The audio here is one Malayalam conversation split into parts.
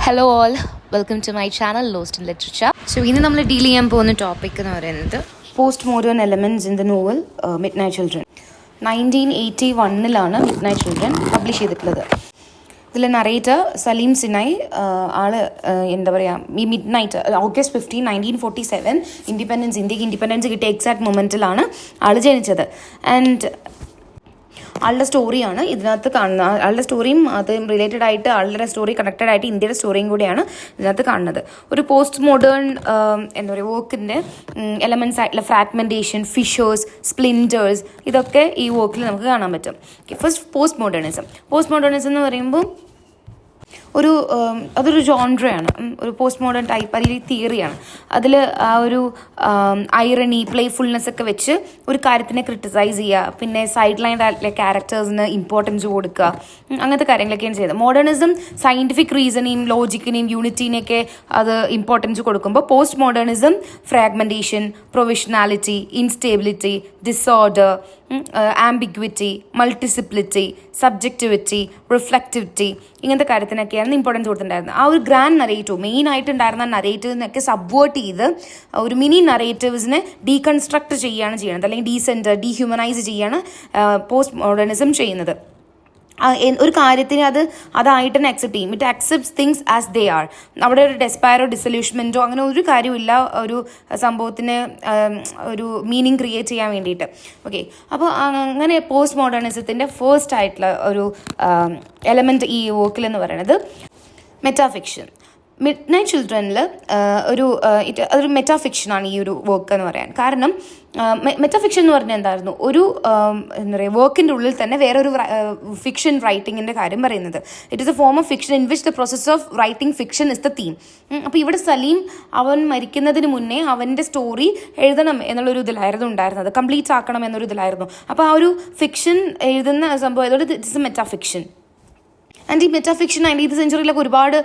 Hello all, welcome to my channel lost in literature. So ഇന്ന് നമ്മൾ ഡീൽ ചെയ്യാൻ പോകുന്ന ടോപ്പിക് എന്ന് പറയുന്നത് post modern elements in the novel midnight children. 1981 midnight children publish ചെയ്തിട്ടുള്ളത്. ഇതിൽ നറേറ്റർ സലീം സിനായ്, ആള് എന്താ പറയുക, ഈ മിഡ് നൈറ്റ് August 15, 1947 ഇന്ത്യക്ക് ഇൻഡിപെൻഡൻസ് കിട്ടിയ എക്സാക്ട് മൊമെൻറ്റിലാണ് ആൾ ജനിച്ചത്. ആൻഡ് ആളുടെ സ്റ്റോറിയാണ് ഇതിനകത്ത് കാണുന്നത്. ആളുടെ സ്റ്റോറിയും അത് റിലേറ്റഡ് ആയിട്ട് ആളുടെ സ്റ്റോറി കണക്റ്റഡ് ആയിട്ട് ഇന്ത്യയുടെ സ്റ്റോറിയും കൂടിയാണ് ഇതിനകത്ത് കാണുന്നത്. ഒരു പോസ്റ്റ് മോഡേൺ എന്താ പറയുക വർക്കിൻ്റെ എലമെൻറ്റ്സ് ആയിട്ടുള്ള ഫ്രാഗ്മെൻറ്റേഷൻ, ഫിഷേഴ്സ്, സ്പ്ലിൻറ്റേഴ്സ്, ഇതൊക്കെ ഈ വർക്കിൽ നമുക്ക് കാണാൻ പറ്റും. ഫസ്റ്റ് പോസ്റ്റ് മോഡേണിസം എന്ന് പറയുമ്പോൾ അതൊരു ജോൺറയാണ്, ഒരു പോസ്റ്റ് മോഡേൺ ടൈപ്പ്, അല്ലെങ്കിൽ തിയറിയാണ്. അതിൽ ആ ഒരു ഐറണി, പ്ലേഫുൾനെസ് ഒക്കെ വെച്ച് ഒരു കാര്യത്തിനെ ക്രിട്ടിസൈസ് ചെയ്യുക, പിന്നെ സൈഡ് ലൈൻ ആയിട്ടുള്ള ക്യാരക്ടേഴ്സിന് ഇമ്പോർട്ടൻസ് കൊടുക്കുക, അങ്ങനത്തെ കാര്യങ്ങളൊക്കെയാണ് ചെയ്തത്. മോഡേണിസം സയൻറ്റിഫിക് റീസണിനെയും ലോജിക്കിനെയും യൂണിറ്റിനെയൊക്കെ അത് ഇമ്പോർട്ടൻസ് കൊടുക്കുമ്പോൾ post modernism fragmentation, provisionality, instability, disorder, ambiguity, multiplicity, subjectivity, reflectivity, ഇങ്ങനത്തെ കാര്യത്തിനൊക്കെയാണ് ഇമ്പോർട്ടൻസ് കൊടുത്തിട്ടുണ്ടായിരുന്നത്. ആ ഒരു ഗ്രാൻഡ് നറേറ്റീവ്, മെയിനായിട്ടുണ്ടായിരുന്ന നറേറ്റീവിനൊക്കെ സബ്വേർട്ട് ചെയ്ത് ഒരു മിനി നറേറ്റീവ്സിനെ ഡീകൺസ്ട്രക്ട് ചെയ്യുകയാണ് ചെയ്യുന്നത്, അല്ലെങ്കിൽ ഡീഹ്യൂമനൈസ് ചെയ്യുകയാണ് പോസ്റ്റ് മോഡേണിസം ചെയ്യുന്നത്. ഒരു കാര്യത്തിന് അതായിട്ട് തന്നെ അക്സെപ്റ്റ് ചെയ്യും. It accepts things as they are. അവിടെ ഒരു ഡെസ്പയറോ ഡിസൊല്യൂഷൻമെൻറ്റോ അങ്ങനെ ഒരു കാര്യമില്ല ഒരു സംഭവത്തിന് ഒരു മീനിങ് ക്രിയേറ്റ് ചെയ്യാൻ വേണ്ടിയിട്ട്. ഓക്കെ, അപ്പോൾ അങ്ങനെ പോസ്റ്റ് മോഡേണിസത്തിൻ്റെ ഫസ്റ്റ് ആയിട്ടുള്ള ഒരു എലമെൻറ്റ് ഈ വർക്കിലെന്ന് പറയുന്നത് മെറ്റാഫിക്ഷൻ. മിഡ് നൈറ്റ് ചിൽഡ്രനിൽ അതൊരു മെറ്റാഫിക്ഷനാണ് ഈ ഒരു വർക്ക് എന്ന് പറയാൻ കാരണം. മെറ്റാഫിക്ഷൻ എന്ന് പറഞ്ഞാൽ എന്തായിരുന്നു, ഒരു എന്താ പറയുക വർക്കിൻ്റെ ഉള്ളിൽ തന്നെ വേറൊരു ഫിക്ഷൻ റൈറ്റിങ്ങിൻ്റെ കാര്യം പറയുന്നത്. It is A form of fiction in which the process of writing fiction is the theme. അപ്പോൾ ഇവിടെ സലീം അവൻ മരിക്കുന്നതിന് മുന്നേ അവൻ്റെ സ്റ്റോറി എഴുതണം എന്നുള്ളൊരു ഇതിലായിരുന്നു ഉണ്ടായിരുന്നത്, കംപ്ലീറ്റ് ആക്കണം എന്നൊരു ഇതിലായിരുന്നു. അപ്പോൾ ആ ഒരു ഫിക്ഷൻ എഴുതുന്ന സംഭവം അതുകൊണ്ട് it is a metafiction. And ഈ മെറ്റാഫിക്ഷൻ 19th സെഞ്ച്വറിയിലൊക്കെ ഒരുപാട്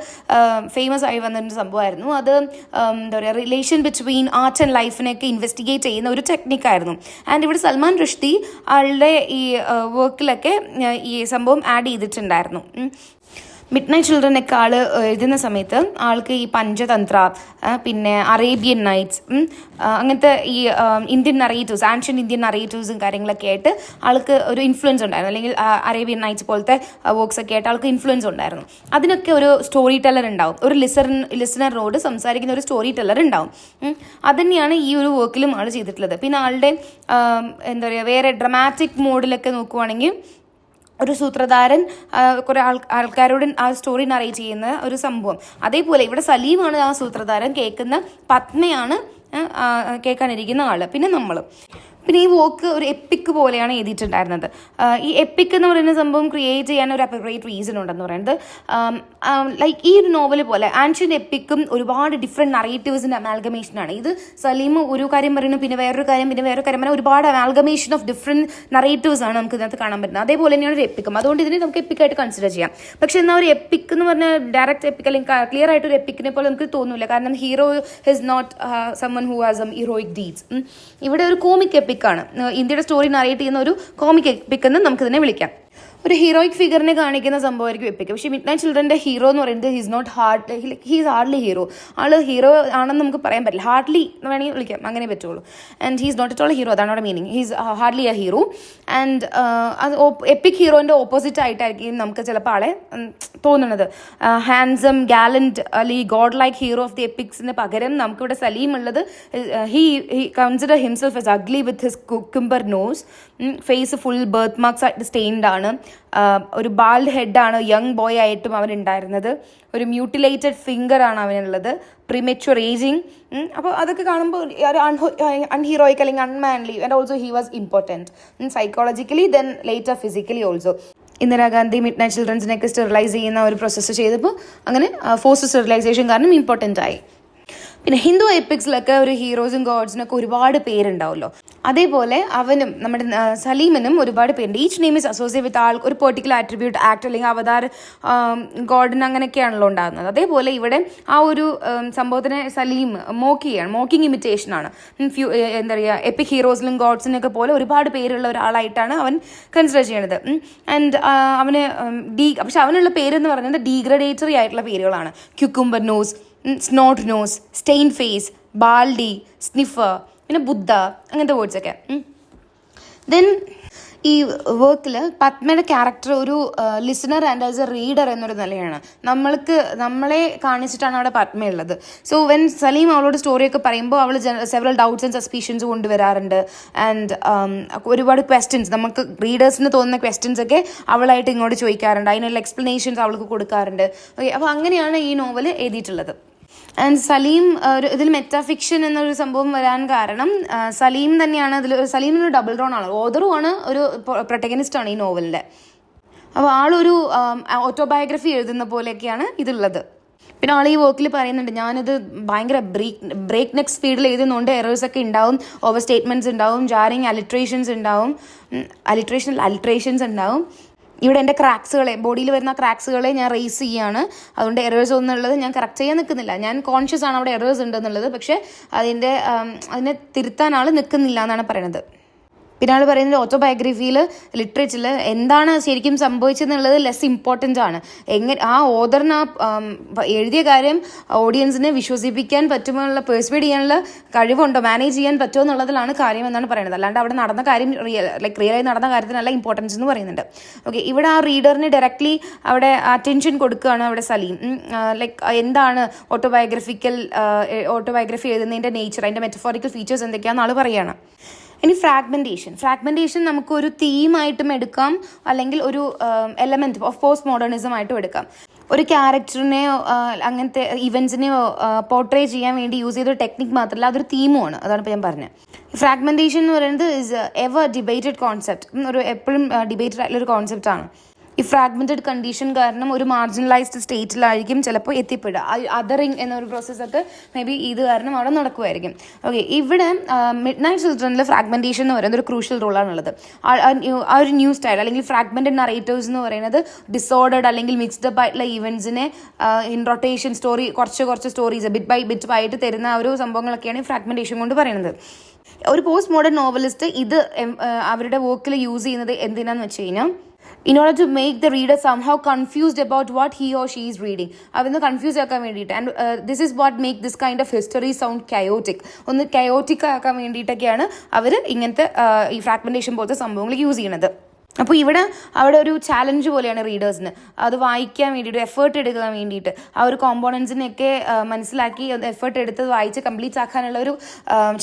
ഫേമസ് ആയി വന്നിട്ട് സംഭവമായിരുന്നു. അത് എന്താ പറയുക, റിലേഷൻ ബിറ്റ്വീൻ ആർട്ട് ആൻഡ് ലൈഫിനെയൊക്കെ ഇൻവെസ്റ്റിഗേറ്റ് ചെയ്യുന്ന ഒരു ടെക്നിക്കായിരുന്നു. ആൻഡ് ഇവിടെ സൽമാൻ റുഷ്ദി ആളുടെ ഈ വർക്കിലൊക്കെ ഈ സംഭവം ആഡ് ചെയ്തിട്ടുണ്ടായിരുന്നു. മിഡ് നൈറ്റ് ചിൽഡ്രനൊക്കെ ആൾ എഴുതുന്ന സമയത്ത് ആൾക്ക് ഈ പഞ്ചതന്ത്ര, പിന്നെ അറേബ്യൻ നൈറ്റ്സ്, അങ്ങനത്തെ ഈ ഇന്ത്യൻ നറേറ്റീവ്സ്, ആൻഷ്യൻ ഇന്ത്യൻ നറേറ്റീവ്സും കാര്യങ്ങളൊക്കെ ആയിട്ട് ആൾക്ക് ഒരു ഇൻഫ്ലുവൻസ് ഉണ്ടായിരുന്നു. അല്ലെങ്കിൽ അറേബ്യൻ നൈറ്റ്സ് പോലത്തെ വർക്ക്സ് ഒക്കെ ആയിട്ട് ആൾക്ക് ഇൻഫ്ലുവൻസ് ഉണ്ടായിരുന്നു. അതിനൊക്കെ ഒരു സ്റ്റോറി ടെല്ലർ ഉണ്ടാവും, ഒരു ലിസണറിനോട് സംസാരിക്കുന്ന ഒരു സ്റ്റോറി ടെല്ലർ ഉണ്ടാവും. അതുതന്നെയാണ് ഈ ഒരു വർക്കിലും ആൾ ചെയ്തിട്ടുള്ളത്. പിന്നെ ആളുടെ എന്താ പറയുക, വേറെ ഡ്രമാറ്റിക് മോഡിലൊക്കെ നോക്കുവാണെങ്കിൽ ഒരു സൂത്രധാരൻ കുറേ ആൾക്കാരോട് ആ സ്റ്റോറി നറേറ്റ് ചെയ്യുന്ന ഒരു സംഭവം. അതേപോലെ ഇവിടെ സലീമാണ് ആ സൂത്രധാരൻ, കേൾക്കുന്ന പത്മയാണ് കേൾക്കാനിരിക്കുന്ന ആൾ, പിന്നെ നമ്മളും. പിന്നെ ഈ വർക്ക് ഒരു എപ്പിക്ക് പോലെയാണ് എഴുതിയിട്ടുണ്ടായിരുന്നത്. ഈ എപ്പിക്ക് എന്ന് പറയുന്ന സംഭവം ക്രിയേറ്റ് ചെയ്യാൻ ഒരു അപ്രോപ്രിയേറ്റ് റീസൺ ഉണ്ടെന്ന് പറയുന്നത്, ലൈക്ക് ഈ ഒരു നോവൽ പോലെ ആൻഷ്യൻ എപ്പിക്കും ഒരുപാട് ഡിഫറെൻറ്റ് നറേറ്റീവ്സിൻ്റെ അമാൽഗമേഷനാണ്. ഇത് സലീം ഒരു കാര്യം പറയുന്നു, പിന്നെ വേറൊരു കാര്യം പറയുന്നത്, ഒരുപാട് അമാൽഗമേഷൻ ഓഫ് ഡിഫറെൻറ്റ് നറേറ്റീവ്സ് ആണ് നമുക്ക് ഇതിനകത്ത് കാണാൻ പറ്റുന്നത്. അതേപോലെ തന്നെയാണ് ഒരു എപ്പിക്കും. അതുകൊണ്ട് ഇതിനെ നമുക്ക് എപ്പിക്കായിട്ട് കൺസിഡർ ചെയ്യാം. പക്ഷേ എന്നാൽ ഒരു എപ്പിക്ക് എന്ന് പറഞ്ഞാൽ ഡയറക്റ്റ് എപ്പിക്ക് അല്ലെങ്കിൽ ക്ലിയർ ആയിട്ട് ഒരു എപ്പിക്കിനെ പോലെ നമുക്ക് തോന്നില്ല. കാരണം hero is not someone who has heroic deeds. ഇവിടെ ഒരു കോമിക് എപ്പിക്കാണ്, ഇന്ത്യയുടെ സ്റ്റോറി നറേറ്റ് ചെയ്യുന്ന ഒരു കോമിക് എപ്പിക് എന്ന് നമുക്കിതിനെ വിളിക്കാം. ഒരു ഹീറോയിക് ഫിഗറിനെ കാണിക്കുന്ന സംഭവമായിരിക്കും എപ്പിക്. പക്ഷേ മിഡ് നൈറ്റ് ചിൽഡ്രൻ്റെ ഹീറോ എന്ന് പറയുന്നത് ഹീസ് ഹാർഡ്ലി ഹീറോ. ആള് ഹീറോ ആണെന്ന് നമുക്ക് പറയാൻ പറ്റില്ല, ഹാർഡ്ലി എന്ന് വേണമെങ്കിൽ വിളിക്കാം, അങ്ങനെ പറ്റുള്ളൂ. And he's not at all hero, അതാണ് അവിടെ meaning. He's hardly a hero. And അത് എപ്പിക് ഹീറോൻ്റെ ഓപ്പോസിറ്റ് ആയിട്ടായിരിക്കും നമുക്ക് ചിലപ്പോൾ ആളെ തോന്നുന്നത്. ഹാൻസം, ഗാലന്റ് അല്ലെങ്കിൽ god like hero of the എപ്പിക്സിന് പകരം നമുക്കിവിടെ സലീം ഉള്ളത്, he consider himself as ugly with his cucumber nose, face full birth marks ആയിട്ട് സ്റ്റെയിൻഡ് ആണ്, ഒരു ബാൾഡ് ഹെഡാണ് യങ് ബോയ് ആയിട്ടും അവനുണ്ടായിരുന്നത്, ഒരു മ്യൂട്ടിലേറ്റഡ് ഫിംഗറാണ് അവനുള്ളത്, പ്രീമെച്വർ ഏജിങ്. അപ്പോൾ അതൊക്കെ കാണുമ്പോൾ അൺഹീറോയിക് അല്ലെങ്കിൽ അൺമാൻലി. And also he was important psychologically, then later physically also. Indira Gandhi mid night ചിൽഡ്രൻസിനെയൊക്കെ sterilise ചെയ്യുന്ന ഒരു പ്രോസസ്സ് ചെയ്തപ്പോൾ അങ്ങനെ ഫോഴ്സ് സ്റ്റെറിലൈസേഷൻ കാരണം ഇമ്പോർട്ടൻ്റ് ആയി. പിന്നെ ഹിന്ദു എപ്പിക്സിലൊക്കെ ഒരു ഹീറോസും ഗോഡ്സിനൊക്കെ ഒരുപാട് പേരുണ്ടാവുമല്ലോ, അതേപോലെ അവനും നമ്മുടെ സലീമിനും ഒരുപാട് പേരുണ്ട്. Each name is associate with ആൾ ഒരു പെർട്ടിക്കുലർ ആട്രിബ്യൂട്ട്, ആക്ട് അല്ലെങ്കിൽ അവതാർ, ഗോഡിന് അങ്ങനെയൊക്കെയാണല്ലോ ഉണ്ടാകുന്നത്. അതേപോലെ ഇവിടെ ആ ഒരു സംഭവത്തിനെ സലീം മോക്കിംഗ് ഇമിറ്റേഷനാണ്. എന്താ പറയുക, എപ്പിക് ഹീറോസിലും ഗോഡ്സിനൊക്കെ പോലെ ഒരുപാട് പേരുള്ള ഒരാളായിട്ടാണ് അവൻ കൺസിഡർ ചെയ്യണത്. ആൻഡ് അവന് പക്ഷെ അവനുള്ള പേരെന്ന് പറയുന്നത് ഡീഗ്രഡേറ്ററി ആയിട്ടുള്ള പേരുകളാണ്. Cucumber nose, snot nose, stain face, baldy, sniffer, പിന്നെ ബുദ്ധ, അങ്ങനത്തെ വേർഡ്സൊക്കെ. ദെൻ ഈ വർക്കിൽ പത്മയുടെ ക്യാരക്ടർ ഒരു listener and as a reader എന്നൊരു നിലയാണ്. നമ്മളെ കാണിച്ചിട്ടാണ് അവിടെ പത്മയുള്ളത്. സോ വെൻ സലീം അവളോട് സ്റ്റോറിയൊക്കെ പറയുമ്പോൾ അവൾ സെവറൽ ഡൗട്ട്സ് ആൻഡ് സസ്പീഷൻസ് കൊണ്ടുവരാറുണ്ട്. ആൻഡ് ഒരുപാട് ക്വസ്റ്റ്യൻസ്, നമുക്ക് റീഡേഴ്സിന് തോന്നുന്ന ക്വസ്റ്റ്യൻസ് ഒക്കെ അവളായിട്ട് ഇങ്ങോട്ട് ചോദിക്കാറുണ്ട്. അതിനുള്ള എക്സ്പ്ലനേഷൻസ് അവൾക്ക് കൊടുക്കാറുണ്ട്. ഓക്കെ, അപ്പോൾ അങ്ങനെയാണ് ഈ നോവൽ എഴുതിയിട്ടുള്ളത്. ആൻഡ് സലീം ഇതിൽ മെറ്റാഫിക്ഷൻ എന്നൊരു സംഭവം വരാൻ കാരണം സലീം തന്നെയാണ് സലീമിനൊരു ഡബിൾ റോൺ ആണ്, ഓതറുമാണ്, ഒരു പ്രൊട്ടഗനിസ്റ്റാണ് ഈ നോവലിൻ്റെ. അപ്പോൾ ആളൊരു ഓട്ടോബയോഗ്രഫി എഴുതുന്ന പോലെയൊക്കെയാണ് ഇതുള്ളത്. പിന്നെ ആൾ ഈ വർക്കിൽ പറയുന്നുണ്ട്, ഞാനിത് ഭയങ്കര ബ്രേക്ക് നെക്ക് സ്പീഡിൽ എഴുതുന്നതുകൊണ്ട് എറേഴ്സൊക്കെ ഉണ്ടാവും, ഓവർ സ്റ്റേറ്റ്മെൻറ്റ്സ് ഉണ്ടാവും, ജാരിങ് അലിട്രേഷൻസ് ഉണ്ടാവും. ഇവിടെ എൻ്റെ ബോഡിയിൽ വരുന്ന ക്രാക്സുകളെ ഞാൻ റേസ് ചെയ്യാണ്. അതുകൊണ്ട് എറേഴ്സ് ഒന്നുള്ളത് ഞാൻ കറക്റ്റ് ചെയ്യാൻ നിൽക്കുന്നില്ല. ഞാൻ കോൺഷ്യസ് ആണ് അവിടെ എറേഴ്സ് ഉണ്ടെന്നുള്ളത്, പക്ഷേ അതിനെ തിരുത്താൻ ആൾ നിൽക്കുന്നില്ല എന്നാണ് പറയുന്നത്. പിന്നെ ആൾ പറയുന്നത് ഓട്ടോബയോഗ്രഫിയിൽ ലിറ്ററേച്ചറിൽ എന്താണ് ശരിക്കും സംഭവിച്ചതെന്നുള്ളത് ലെസ് ഇമ്പോർട്ടൻ്റ് ആണ്. ആ ഓതറിന് എഴുതിയ കാര്യം ഓഡിയൻസിനെ വിശ്വസിപ്പിക്കാൻ പറ്റുമെന്നുള്ള പെർസ്വേഡ് ചെയ്യാനുള്ള കഴിവുണ്ടോ, മാനേജ് ചെയ്യാൻ പറ്റുമോ എന്നുള്ളതിലാണ് കാര്യം എന്നാണ് പറയുന്നത്. അല്ലാണ്ട് അവിടെ നടന്ന കാര്യം റിയലായി നടന്ന കാര്യത്തിനല്ല ഇമ്പോർട്ടൻസ് എന്ന് പറയുന്നുണ്ട്. ഓക്കെ, ഇവിടെ ആ റീഡറിന് ഡയറക്റ്റ്ലി അവിടെ അറ്റൻഷൻ കൊടുക്കുകയാണ് അവിടെ സലീം. എന്താണ് ഓട്ടോബയോഗ്രഫി എഴുതുന്നതിൻ്റെ നേച്ചർ, അതിൻ്റെ മെറ്റഫോറിക്കൽ ഫീച്ചേഴ്സ് എന്തൊക്കെയാണെന്ന് ആൾ പറയുകയാണ്. ഇനി ഫ്രാഗ്മെൻറ്റേഷൻ നമുക്കൊരു തീമായിട്ടും എടുക്കാം, അല്ലെങ്കിൽ ഒരു എലമെൻറ്റ് ഓഫ് പോസ്റ്റ് മോഡേണിസം ആയിട്ടും എടുക്കാം. ഒരു ക്യാരക്ടറിനെയോ അങ്ങനത്തെ ഇവൻറ്റ്സിനെയോ പോർട്രേ ചെയ്യാൻ വേണ്ടി യൂസ് ചെയ്തൊരു ടെക്നിക്ക് മാത്രമല്ല, അതൊരു തീമുമാണ്. അതാണ് ഇപ്പോൾ ഞാൻ പറഞ്ഞത്. ഫ്രാഗ്മെൻറ്റേഷൻ എന്ന് പറയുന്നത് ഇസ് എവർ ഡിബേറ്റഡ് കോൺസെപ്റ്റ്, എപ്പോഴും ഡിബേറ്റഡ് ആയിട്ടുള്ളൊരു കോൺസെപ്റ്റാണ്. ഈ ഫ്രാഗ്മെൻറ്റഡ് കണ്ടീഷൻ കാരണം ഒരു മാർജിനലൈസ്ഡ് സ്റ്റേറ്റിലായിരിക്കും ചിലപ്പോൾ എത്തിപ്പെടുക. അതറിങ് എന്നൊരു പ്രോസസ്സൊക്കെ മേ ബി ഇത് കാരണം അവിടെ നടക്കുമായിരിക്കും. ഓക്കെ, ഇവിടെ മിഡ് നൈറ്റ് ചിൽഡ്രനിൽ ഫ്രാഗ്മെൻറ്റേഷൻ എന്ന് പറയുന്നത് ഒരു ക്രൂഷ്യൽ റോളാണുള്ളത്. ആ ഒരു ന്യൂ സ്റ്റൈൽ അല്ലെങ്കിൽ ഫ്രാഗ്മെൻറ്റഡ് നറേറ്റീവ്സ് എന്ന് പറയുന്നത് ഡിസോർഡേഡ് അല്ലെങ്കിൽ മിക്സ്ഡ് അപ്പ് ആയിട്ടുള്ള ഈവൻറ്റ്സിനെ ഇൻ റൊട്ടേഷൻ കുറച്ച് സ്റ്റോറീസ് ബിറ്റ് ബൈ ആയിട്ട് തരുന്ന ആ ഒരു സംഭവങ്ങളൊക്കെയാണ് ഈ ഫ്രാഗ്മെൻറ്റേഷൻ കൊണ്ട് പറയുന്നത്. ഒരു പോസ്റ്റ് മോഡേൺ നോവലിസ്റ്റ് ഇത് അവരുടെ വർക്കിൽ യൂസ് ചെയ്യുന്നത് എന്തിനാന്ന് വെച്ച് കഴിഞ്ഞാൽ, in order to make the reader somehow confused about what he or she is reading. അവന്ന് കൺഫ്യൂസ് ആക്കാൻ വേണ്ടിയിട്ട്. And this is what make this kind of history sound chaotic ആക്കാൻ വേണ്ടിയിട്ടൊക്കെയാണ് അവർ ഇങ്ങനത്തെ ഈ ഫ്രാഗ്മെൻറ്റേഷൻ പോലത്തെ സംഭവങ്ങൾ യൂസ് ചെയ്യണത്. അപ്പോൾ അവിടെ ഒരു ചാലഞ്ച് പോലെയാണ് റീഡേഴ്സിന് അത് വായിക്കാൻ വേണ്ടിയിട്ട്, എഫേർട്ട് എടുക്കാൻ വേണ്ടിയിട്ട്, ആ ഒരു കോമ്പോണൻസിനെയൊക്കെ മനസ്സിലാക്കി എഫേർട്ട് എടുത്ത് വായിച്ച് കംപ്ലീറ്റ് ആക്കാനുള്ള ഒരു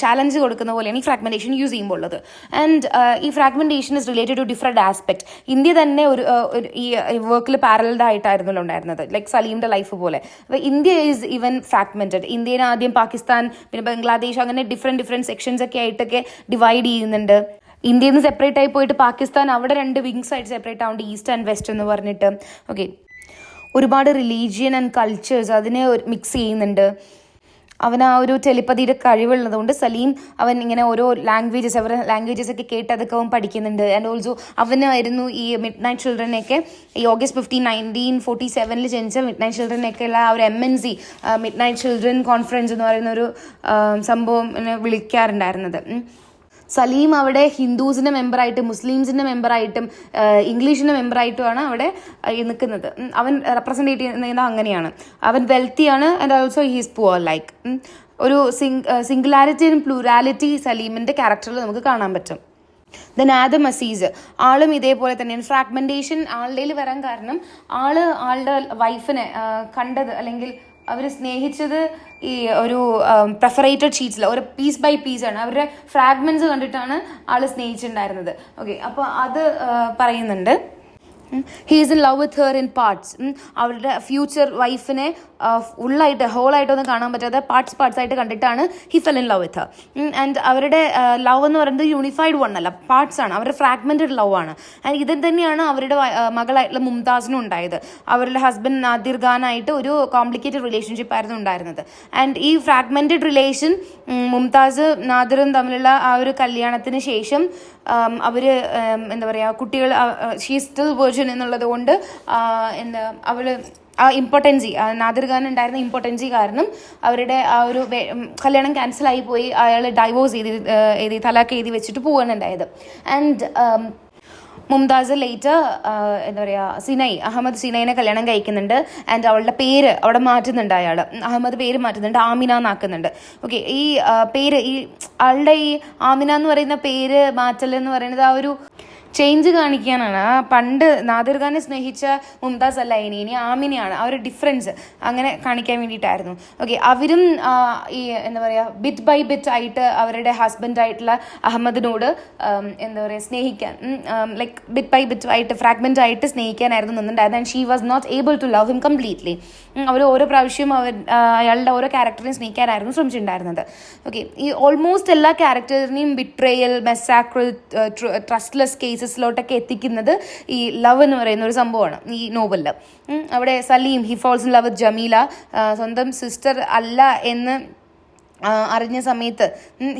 ചാലഞ്ച് കൊടുക്കുന്ന പോലെയാണ് ഈ ഫ്രാഗ്മെൻറ്റേഷൻ യൂസ് ചെയ്യുമ്പോൾ ഉള്ളത്. ആൻഡ് ഈ fragmentation is related to different aspect. India തന്നെ ഈ വർക്കിൽ പാരലൽഡ് ആയിട്ടായിരുന്നല്ലോ ഉണ്ടായിരുന്നത്, ലൈക്ക് സലീമിൻ്റെ ലൈഫ് പോലെ. അപ്പോൾ ഇന്ത്യ ഈസ് ഈവൻ ഫ്രാഗ്മെൻറ്റഡ്. ഇന്ത്യനെ ആദ്യം പാകിസ്ഥാൻ, പിന്നെ ബംഗ്ലാദേശ്, അങ്ങനെ ഡിഫറെൻറ്റ് സെക്ഷൻസ് ഒക്കെ ആയിട്ടൊക്കെ ഡിവൈഡ് ചെയ്യുന്നുണ്ട്. ഇന്ത്യയിൽ നിന്ന് സെപ്പറേറ്റ് ആയി പോയിട്ട് പാകിസ്ഥാൻ അവിടെ 2 വിങ്സ് ആയിട്ട് സെപ്പറേറ്റ് ആവുന്നുണ്ട്, ഈസ്റ്റ് ആൻഡ് വെസ്റ്റ് എന്ന് പറഞ്ഞിട്ട്. ഓക്കെ, ഒരുപാട് റിലീജിയൻ ആൻഡ് കൾച്ചേഴ്സ് അതിനെ മിക്സ് ചെയ്യുന്നുണ്ട്. അവൻ ആ ഒരു ടെലിപ്പതിയുടെ കഴിവുള്ളതുകൊണ്ട് സലീം അവൻ ഇങ്ങനെ ഓരോ ലാംഗ്വേജസ് ഒക്കെ കേട്ട് അതൊക്കെ അവൻ പഠിക്കുന്നുണ്ട്. ആൻഡ് ഓൾസോ അവനായിരുന്നു ഈ മിഡ് നൈറ്റ് ചിൽഡ്രനെയൊക്കെ ഈ August 15, 1947 ജനിച്ച മിഡ് നൈറ്റ് ചിൽഡ്രനെയൊക്കെയുള്ള ആ ഒരു MNC mid night children conference എന്ന് പറയുന്ന ഒരു സംഭവം വിളിക്കാറുണ്ടായിരുന്നത്. സലീം അവിടെ ഹിന്ദുസിൻ്റെ മെമ്പറായിട്ടും മുസ്ലിംസിൻ്റെ മെമ്പറായിട്ടും ഇംഗ്ലീഷിൻ്റെ മെമ്പറായിട്ടുമാണ് അവിടെ നിൽക്കുന്നത്. അവൻ റെപ്രസെൻറ്റേറ്റ് ചെയ്യുന്നത് അങ്ങനെയാണ്. അവൻ വെൽത്തിയാണ് and also he's poor. Like ഒരു സിംഗുലാരിറ്റി ആൻഡ് പ്ലൂരാലിറ്റി സലീമിൻ്റെ ക്യാരക്ടറിൽ നമുക്ക് കാണാൻ പറ്റും. ദെൻ ആദം അസീസ്, ആളും ഇതേപോലെ തന്നെയാണ്. ഫ്രാഗ്മെൻറ്റേഷൻ ആളുടെ വരാൻ കാരണം ആളുടെ വൈഫിനെ കണ്ടത് അല്ലെങ്കിൽ അവർ സ്നേഹിച്ചത് ഈ ഒരു പെർഫറേറ്റഡ് ഷീറ്റ്സിൽ ഒരു പീസ് ബൈ പീസാണ്, അവരുടെ ഫ്രാഗ്മെൻറ്റ്സ് കണ്ടിട്ടാണ് ആൾ സ്നേഹിച്ചിട്ടുണ്ടായിരുന്നത്. ഓക്കെ, അപ്പോൾ അത് പറയുന്നുണ്ട്. He is in love with her in parts. അവരുടെ ഫ്യൂച്ചർ വൈഫിനെ ഹോളായിട്ട് ഒന്നും കാണാൻ പറ്റാതെ പാർട്സ് ആയിട്ട് കണ്ടിട്ടാണ് he fell in love with Har. And അവരുടെ ലവ് എന്ന് പറയുന്നത് യൂണിഫൈഡ് വൺ അല്ല, പാർട്സ് ആണ്, അവരുടെ ഫ്രാഗ്മെന്റഡ് ലവ് ആണ്. ആൻഡ് ഇത് തന്നെയാണ് അവരുടെ മകളായിട്ടുള്ള മുംതാസിനും ഉണ്ടായത്. അവരുടെ ഹസ്ബൻഡ് നാദിർ ഖാനായിട്ട് ഒരു കോംപ്ലിക്കേറ്റഡ് റിലേഷൻഷിപ്പ് ആയിരുന്നു ഉണ്ടായിരുന്നത്. ആൻഡ് ഈ ഫ്രാഗ്മെന്റഡ് റിലേഷൻ മുംതാസ് നാദിറും തമ്മിലുള്ള ആ ഒരു കല്യാണത്തിന് ശേഷം അവർ എന്താ പറയുക, കുട്ടികൾ ഷീ സ്റ്റിൽ വെർജിൻ എന്നുള്ളത് കൊണ്ട് അവള് ആ ഇമ്പോർട്ടൻസി, നാദിർ ഖാൻ ഉണ്ടായിരുന്ന ഇമ്പോർട്ടൻസി കാരണം അവരുടെ ആ ഒരു കല്യാണം ക്യാൻസലായി പോയി. അയാൾ ഡൈവോഴ്സ് എഴുതി തലാക്ക് എഴുതി വെച്ചിട്ട് പോവുകയാണ് ഉണ്ടായത്. ആൻഡ് മുംതാസ് ലേറ്റർ എന്താ പറയുക അഹമ്മദ് സിനൈനെ കല്യാണം കഴിക്കുന്നുണ്ട്. ആൻഡ് അവളുടെ പേര് അവിടെ മാറ്റുന്നുണ്ട്, അയാൾ അഹമ്മദ് പേര് മാറ്റുന്നുണ്ട്, ആമിന എന്നാക്കുന്നുണ്ട്. ഓക്കെ, ഈ പേര് ആളുടെ ഈ ആമിന എന്ന് പറയുന്ന പേര് മാറ്റൽ എന്ന് പറയുന്നത് ആ ഒരു ചേഞ്ച് കാണിക്കാനാണ്. പണ്ട് നാദിർ ഖാനെ സ്നേഹിച്ച മുംതാസ് അല്ല ഇനി ആമിനെയാണ്. ആ ഒരു ഡിഫറൻസ് അങ്ങനെ കാണിക്കാൻ വേണ്ടിയിട്ടായിരുന്നു. ഓക്കെ, അവരും ഈ എന്താ പറയുക ബിറ്റ് ബൈ ബിറ്റ് ആയിട്ട് അവരുടെ ഹസ്ബൻഡായിട്ടുള്ള അഹമ്മദിനോട് എന്താ പറയുക സ്നേഹിക്കാൻ, ലൈക്ക് ബിറ്റ് ബൈ ബിറ്റ് ആയിട്ട് ഫ്രാഗ്മെന്റ് ആയിട്ട് സ്നേഹിക്കാനായിരുന്നു നിന്നുണ്ടായിരുന്നത്. And she was not able to love him completely. അവർ ഓരോ പ്രാവശ്യവും അയാളുടെ ഓരോ ക്യാരക്ടറിനെ സ്നേഹിക്കാനായിരുന്നു ശ്രമിച്ചിട്ടുണ്ടായിരുന്നത്. ഓക്കെ, ഈ ഓൾമോസ്റ്റ് എല്ലാ ക്യാരക്ടറിനെയും ബിട്രേയൽ, മെസാക്രിൽ, ട്രസ്റ്റ്ലെസ് കേസസിലോട്ടൊക്കെ എത്തിക്കുന്നത് ഈ ലവ് എന്ന് പറയുന്ന ഒരു സംഭവമാണ് ഈ നോവലിൽ. അവിടെ Saleem he falls in love with Jamila, സ്വന്തം സിസ്റ്റർ അല്ല എന്ന് അറിഞ്ഞ സമയത്ത്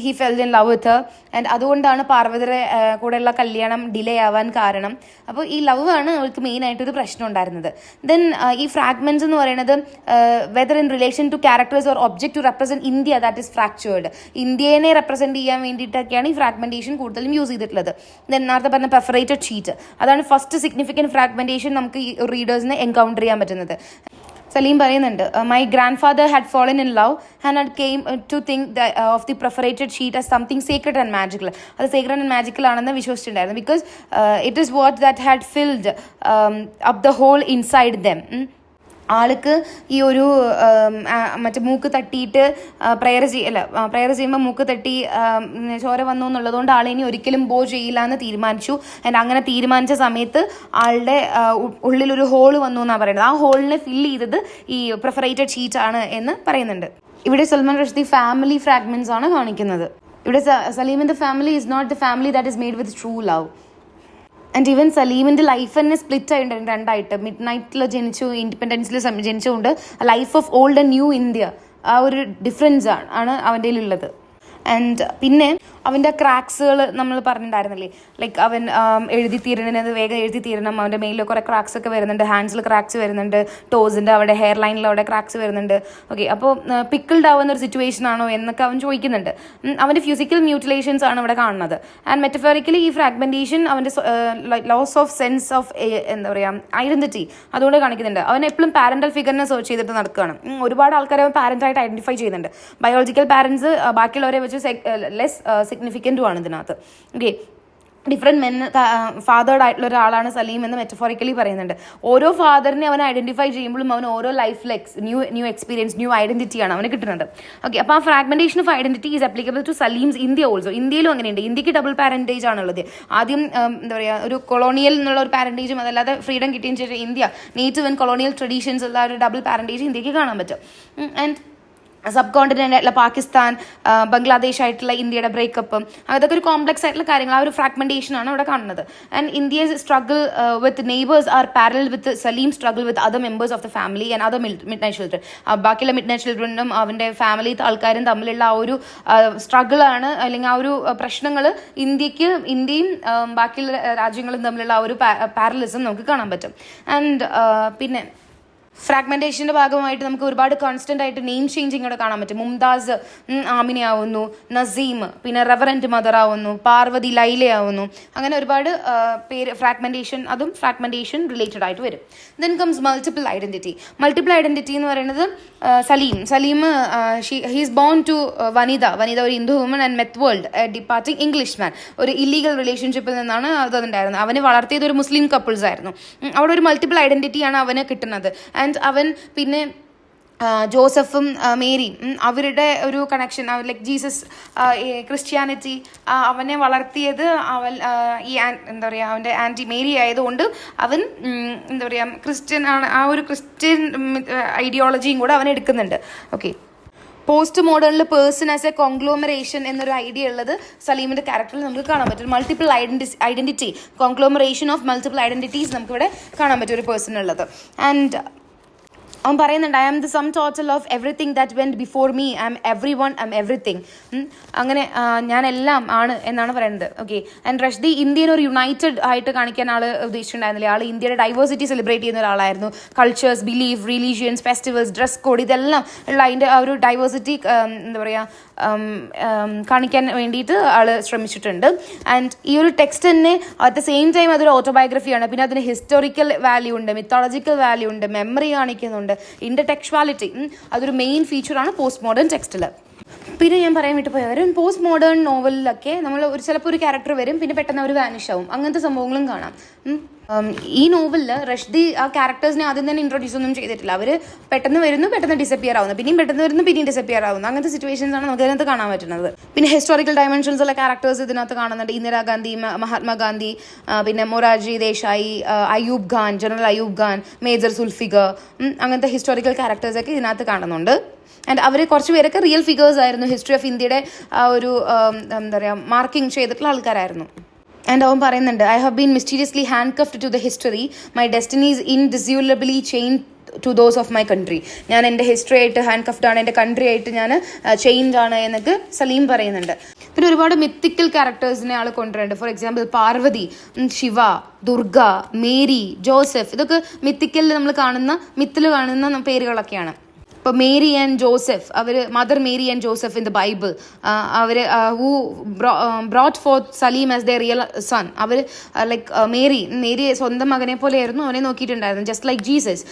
ഹി fell in love with Har. And അതുകൊണ്ടാണ് പാർവതിയുടെ കൂടെയുള്ള കല്യാണം ഡിലേ ആവാൻ കാരണം. അപ്പോൾ ഈ ലവ് ആണ് അവൾക്ക് മെയിനായിട്ടൊരു പ്രശ്നം ഉണ്ടായിരുന്നത്. ദെൻ ഈ ഫ്രാഗ്മെന്റ്സ് എന്ന് പറയുന്നത് whether in relation to characters or object to represent India that is fractured, ഇന്ത്യനെ റെപ്രസെന്റ് ചെയ്യാൻ വേണ്ടിയിട്ടൊക്കെയാണ് ഈ ഫ്രാഗ്മെന്റേഷൻ കൂടുതലും യൂസ് ചെയ്തിട്ടുള്ളത്. ദെൻ നേരത്തെ പറഞ്ഞ പെർഫറേറ്റഡ് ഷീറ്റ്, അതാണ് ഫസ്റ്റ് സിഗ്നിഫിക്കൻറ്റ് ഫ്രാഗ്മെന്റേഷൻ നമുക്ക് ഈ റീഡേഴ്സിനെ എൻകൗണ്ടർ ചെയ്യാൻ പറ്റുന്നത്. സലീം പറയുന്നുണ്ട്, my grandfather had fallen in love and had came to think of the perforated sheet as something secret and magical. അത് സീക്രട്ട് ആൻഡ് മാജിക്കൽ ആണെന്ന് വിശ്വസിച്ചിട്ടുണ്ടായിരുന്നു. Because it is what that had filled up the hole inside them. ആൾക്ക് ഈ ഒരു മറ്റേ മൂക്ക് തട്ടിയിട്ട് പ്രെയർ ചെയ്യുമ്പോൾ മൂക്ക് തട്ടി ചോര വന്നു എന്നുള്ളതുകൊണ്ട് ആളിനി ഒരിക്കലും ബോ ചെയ്യില്ല എന്ന് തീരുമാനിച്ചു. ആൻഡ് അങ്ങനെ തീരുമാനിച്ച സമയത്ത് ആളുടെ ഉള്ളിലൊരു ഹോൾ വന്നു എന്നാണ് പറയുന്നത്. ആ ഹോളിനെ ഫില്ല് ചെയ്തത് ഈ പ്രിഫറേറ്റഡ് ഷീറ്റ് ആണ് എന്ന് പറയുന്നുണ്ട്. ഇവിടെ സൽമാൻ റുഷ്ദി ഫാമിലി ഫ്രാഗ്മെന്റ്സ് ആണ് കാണിക്കുന്നത്. ഇവിടെ സലീമിന്റെ family is not the family that is made with true love. And even സലീമിൻ്റെ ലൈഫ് തന്നെ സ്പ്ലിറ്റ് ആയിട്ടുണ്ട് രണ്ടായിട്ട്. മിഡ് നൈറ്റിൽ ജനിച്ചു, ഇൻഡിപെൻഡൻസിൽ ജനിച്ചുകൊണ്ട് life of old and new India, ആ ഒരു ഡിഫറൻസ് ആണ് അവൻ്റെ ഉള്ളത്. ആൻഡ് പിന്നെ അവൻ്റെ ക്രാക്സുകൾ നമ്മൾ പറഞ്ഞിട്ടുണ്ടായിരുന്നില്ലേ, ലൈക്ക് അവൻ എഴുതി തീരണത് വേഗം എഴുതി തീരണം, അവൻ്റെ മെയിലിൽ കുറേ ക്രാക്സ് ഒക്കെ വരുന്നുണ്ട്, ഹാൻഡ്സിൽ ക്രാക്സ് വരുന്നുണ്ട്, ടോസിൻ്റെ അവിടെ ഹെയർ ലൈനിൽ അവിടെ ക്രാക്സ് വരുന്നുണ്ട്. ഓക്കെ, അപ്പോൾ പിക്കിൾഡ് ആവുന്ന ഒരു സിറ്റുവേഷൻ ആണോ എന്നൊക്കെ അവൻ ചോദിക്കുന്നുണ്ട്. അവൻ്റെ ഫിസിക്കൽ മ്യൂട്ടിലേഷൻസ് ആണ് ഇവിടെ കാണുന്നത്. ആൻഡ് മെറ്റഫോറിക്കലി ഈ ഫ്രാഗ്മെന്റേഷൻ അവൻ്റെ ലോസ് ഓഫ് സെൻസ് ഓഫ് എന്താ പറയുക ഐഡന്റിറ്റി അതുകൊണ്ട് കാണിക്കുന്നുണ്ട്. അവൻ എപ്പോഴും പാരന്റൽ ഫിഗറിനെ സെർച്ച് ചെയ്തിട്ട് നടക്കുകയാണ്. ഒരുപാട് ആൾക്കാരെ അവൻ പാരന്റായിട്ട് ഐഡന്റിഫൈ ചെയ്യുന്നുണ്ട്. ബയോളജിക്കൽ പാരന്റ്സ് ബാക്കിയുള്ളവരെ വെച്ച് ലെസ് സിഗ്നിഫിക്കൻറ്റും ആണ് ഇതിനകത്ത്. ഓക്കെ, ഡിഫറെൻറ്റ് മെൻ ഫാദേർഡ് ആയിട്ടുള്ള ഒരാളാണ് സലീം എന്ന് മെറ്റഫോറിക്കലി പറയുന്നുണ്ട്. ഓരോ ഫാദറിനെ അവൻ ഐഡന്റിഫൈ ചെയ്യുമ്പോഴും അവൻ ഓരോ ലൈഫിൽ ന്യൂ എക്സ്പീരിയൻസ്, ന്യൂ ഐഡന്റിറ്റിയാണ് അവന് കിട്ടുന്നത്. ഓക്കെ, അപ്പോൾ ആ fragmentation of identity is applicable to Saleem's India also. ഇന്ത്യയിലും അങ്ങനെയുണ്ട്. ഇന്ത്യക്ക് ഡബിൾ പാരന്റേജ് ആണുള്ളത്. ആദ്യം എന്താ പറയുക ഒരു കൊളോണിയൽ എന്നുള്ള ഒരു പാരന്റേജും അതല്ലാതെ ഫ്രീഡം കിട്ടിയതിന് ശേഷം India native and colonial traditions ഉള്ള ഒരു ഡബിൾ പാരന്റേജ് ഇന്ത്യക്ക് കാണാൻ പറ്റും. ആൻഡ് സബ് കോണ്ടിനെൻ്റ് ആയിട്ടുള്ള പാകിസ്ഥാൻ, ബംഗ്ലാദേശ് ആയിട്ടുള്ള ഇന്ത്യയുടെ ബ്രേക്കപ്പും അതൊക്കെ ഒരു കോംപ്ലക്സ് ആയിട്ടുള്ള കാര്യങ്ങൾ, ആ ഒരു ഫ്രാഗ്മെന്റേഷൻ ആണ് ഇവിടെ കാണുന്നത്. And India's struggle with neighbours are parallel with Saleem struggle with other members of the family and other midnight children. ബാക്കിയുള്ള മിഡ് നൈറ്റ് ചിൽഡ്രനും അവൻ്റെ ഫാമിലിത്തെ ആൾക്കാരും തമ്മിലുള്ള ആ ഒരു സ്ട്രഗിളാണ്, അല്ലെങ്കിൽ ആ ഒരു പ്രശ്നങ്ങൾ ഇന്ത്യയും ബാക്കിയുള്ള രാജ്യങ്ങളും തമ്മിലുള്ള ആ ഒരു പാരലിസം നമുക്ക് കാണാൻ പറ്റും. ആൻഡ് പിന്നെ ഫ്രാഗ്മെന്റേഷന്റെ ഭാഗമായിട്ട് നമുക്ക് ഒരുപാട് കോൺസ്റ്റന്റ് ആയിട്ട് നെയിം ചേഞ്ചിങ് ഇവിടെ കാണാൻ പറ്റും. മുംതാസ് ആമിനയാവുന്നു, നസീം പിന്നെ റെവറന്റ് മദർ ആവുന്നു, പാർവതി ലൈലയാവുന്നു. അങ്ങനെ ഒരുപാട് പേര് അതും ഫ്രാഗ്മെന്റേഷൻ റിലേറ്റഡ് ആയിട്ട് വരും. Then comes multiple identity. Multiple identity എന്ന് പറയുന്നത് സലീം ഹീസ് ബോൺ ടു വനിത ഒരു Hindu woman and meth world departing English മാൻ. ഒരു ഇല്ലീഗൽ റിലേഷൻഷിപ്പിൽ നിന്നാണ് അതുണ്ടായിരുന്നത്. അവന് വളർത്തിയത് ഒരു മുസ്ലിം കപ്പിൾസ് ആയിരുന്നു. അവിടെ ഒരു മൾട്ടിപ്പിൾ ഐഡന്റിറ്റിയാണ് അവന് കിട്ടുന്നത്. ആൻഡ് അവൻ പിന്നെ ജോസഫും മേരിയും അവരുടെ ഒരു കണക്ഷൻ, ലൈക്ക് ജീസസ് ക്രിസ്ത്യാനിറ്റി അവനെ വളർത്തിയത് ഈ എന്താ പറയുക അവൻ്റെ ആൻറ്റി മേരി ആയതുകൊണ്ട് അവൻ എന്താ പറയുക ക്രിസ്ത്യൻ ആണ്, ആ ഒരു ക്രിസ്ത്യൻ ഐഡിയോളജിയും കൂടെ അവൻ എടുക്കുന്നുണ്ട്. ഓക്കെ, പോസ്റ്റ് മോഡേണിൽ പേഴ്സൺ ആസ് എ കോൺഗ്ലോമറേഷൻ എന്നൊരു ഐഡിയ ഉള്ളത് സലീമിൻ്റെ ക്യാരക്ടറിൽ നമുക്ക് കാണാൻ പറ്റും. Multiple identity, conglomeration of multiple identities നമുക്കിവിടെ കാണാൻ പറ്റും ഒരു പേഴ്സൺ ഉള്ളത്. ആൻഡ് അവൻ പറയുന്നുണ്ട്, I am the sum total of everything that went before me, I am everyone, I am everything. അങ്ങനെ ഞാനെല്ലാം ആണ് എന്നാണ് പറയുന്നത്. ഓക്കെ, ആൻഡ് റഷ്ദി ഇന്ത്യൻ ഒരു യുണൈറ്റഡ് ആയിട്ട് കാണിക്കാൻ ആൾ ഉദ്ദേശിച്ചിട്ടുണ്ടായിരുന്നില്ല. ആൾ ഇന്ത്യയുടെ ഡൈവേഴ്സിറ്റി സെലിബ്രേറ്റ് ചെയ്യുന്ന ഒരാളായിരുന്നു. Cultures, belief, religions, festivals, dress code ഇതെല്ലാം ഉള്ള അതിൻ്റെ ആ ഒരു ഡൈവേഴ്സിറ്റി എന്താ പറയുക കാണിക്കാൻ വേണ്ടിയിട്ട് ആൾ ശ്രമിച്ചിട്ടുണ്ട്. ആൻഡ് ഈ ഒരു ടെക്സ്റ്റ് തന്നെ അറ്റ് ദ സെയിം ടൈം അതൊരു ഓട്ടോബയോഗ്രഫിയാണ്. പിന്നെ അതിന് ഹിസ്റ്റോറിക്കൽ വാല്യൂ ഉണ്ട്, മിത്തോളജിക്കൽ വാല്യൂ ഉണ്ട്, മെമ്മറി കാണിക്കുന്നുണ്ട്, ഇന്റർടെക്ച്വാലിറ്റി അതൊരു മെയിൻ ഫീച്ചറാണ് പോസ്റ്റ് മോഡേൺ ടെക്സ്റ്റിൽ. പിന്നെ ഞാൻ പറയാൻ വിട്ടു പോയവരും പോസ്റ്റ് മോഡേൺ നോവലിലൊക്കെ നമ്മൾ ചിലപ്പോൾ ഒരു ക്യാരക്ടർ വരും, പിന്നെ പെട്ടെന്ന് അവർ വാനിഷ് ആവും, അങ്ങനത്തെ സംഭവങ്ങളും കാണാം. ഈ നോവലിൽ റഷ്ദി ആ ക്യാരക്ടേഴ്സിനെ ആദ്യം തന്നെ ഇൻട്രൊഡ്യൂസ് ഒന്നും ചെയ്തിട്ടില്ല. അവർ പെട്ടെന്ന് വരുന്നു, പെട്ടെന്ന് ഡിസപ്പിയർ ആവുന്നു, പിന്നെയും പെട്ടെന്ന് വരുന്നു, പിന്നെയും ഡിസപ്പിയർ ആവുന്നു. അങ്ങനത്തെ സിറ്റുവേഷൻസ് ആണ് നമുക്ക് അതിനകത്ത് കാണാൻ പറ്റുന്നത്. പിന്നെ ഹിസ്റ്റോറിക്കൽ ഡയമെൻഷൻസ് ഉള്ള ക്യാരക്ടേഴ്സ് ഇതിനകത്ത് കാണുന്നുണ്ട്. ഇന്ദിരാഗാന്ധി, മഹാത്മാഗാന്ധി, പിന്നെ മൊറാർജി ദേശായി, അയൂബ് ഖാൻ, ജനറൽ അയൂബ് ഖാൻ, മേജർ സുൽഫിഗർ, അങ്ങനത്തെ ഹിസ്റ്റോറിക്കൽ ക്യാരക്ടേഴ്സൊക്കെ ഇതിനകത്ത് കാണുന്നുണ്ട്. ആൻഡ് അവർ കുറച്ച് പേരൊക്കെ റിയൽ ഫിഗേഴ്സ് ആയിരുന്നു, ഹിസ്റ്ററി ഓഫ് ഇന്ത്യയുടെ ഒരു എന്താ പറയുക മാർക്കിംഗ് ചെയ്തിട്ടുള്ള ആൾക്കാരായിരുന്നു. ആൻഡ് അവൻ പറയുന്നുണ്ട്, I have been mysteriously handcuffed to the history, my destinies indissolubly chain to those of my country. ഞാൻ എൻ്റെ ഹിസ്റ്ററി ആയിട്ട് ഹാൻഡ് കഫ്ഡ് ആണ്, എൻ്റെ കൺട്രി ആയിട്ട് ഞാൻ ചെയിൻഡ് ആണ് എന്നൊക്കെ സലീം പറയുന്നുണ്ട്. പിന്നെ ഒരുപാട് മിത്തിക്കൽ ക്യാരക്ടേഴ്സിനെ ആൾ കൊണ്ടുവരുന്നുണ്ട്. For example Parvati, Shiva, Durga, Mary, Joseph, ഇതൊക്കെ മിത്തിക്കലിൽ നമ്മൾ കാണുന്ന മിത്തിൽ കാണുന്ന പേരുകളൊക്കെയാണ്. ഇപ്പോൾ മേരി ആൻഡ് ജോസഫ്, അവർ mother Mary and Joseph in the Bible, അവർ who brought forth Saleem as the real son. അവർ ലൈക്ക് മേരി സ്വന്തം മകനെ പോലെയായിരുന്നു അവനെ നോക്കിയിട്ടുണ്ടായിരുന്നു, just like Jesus.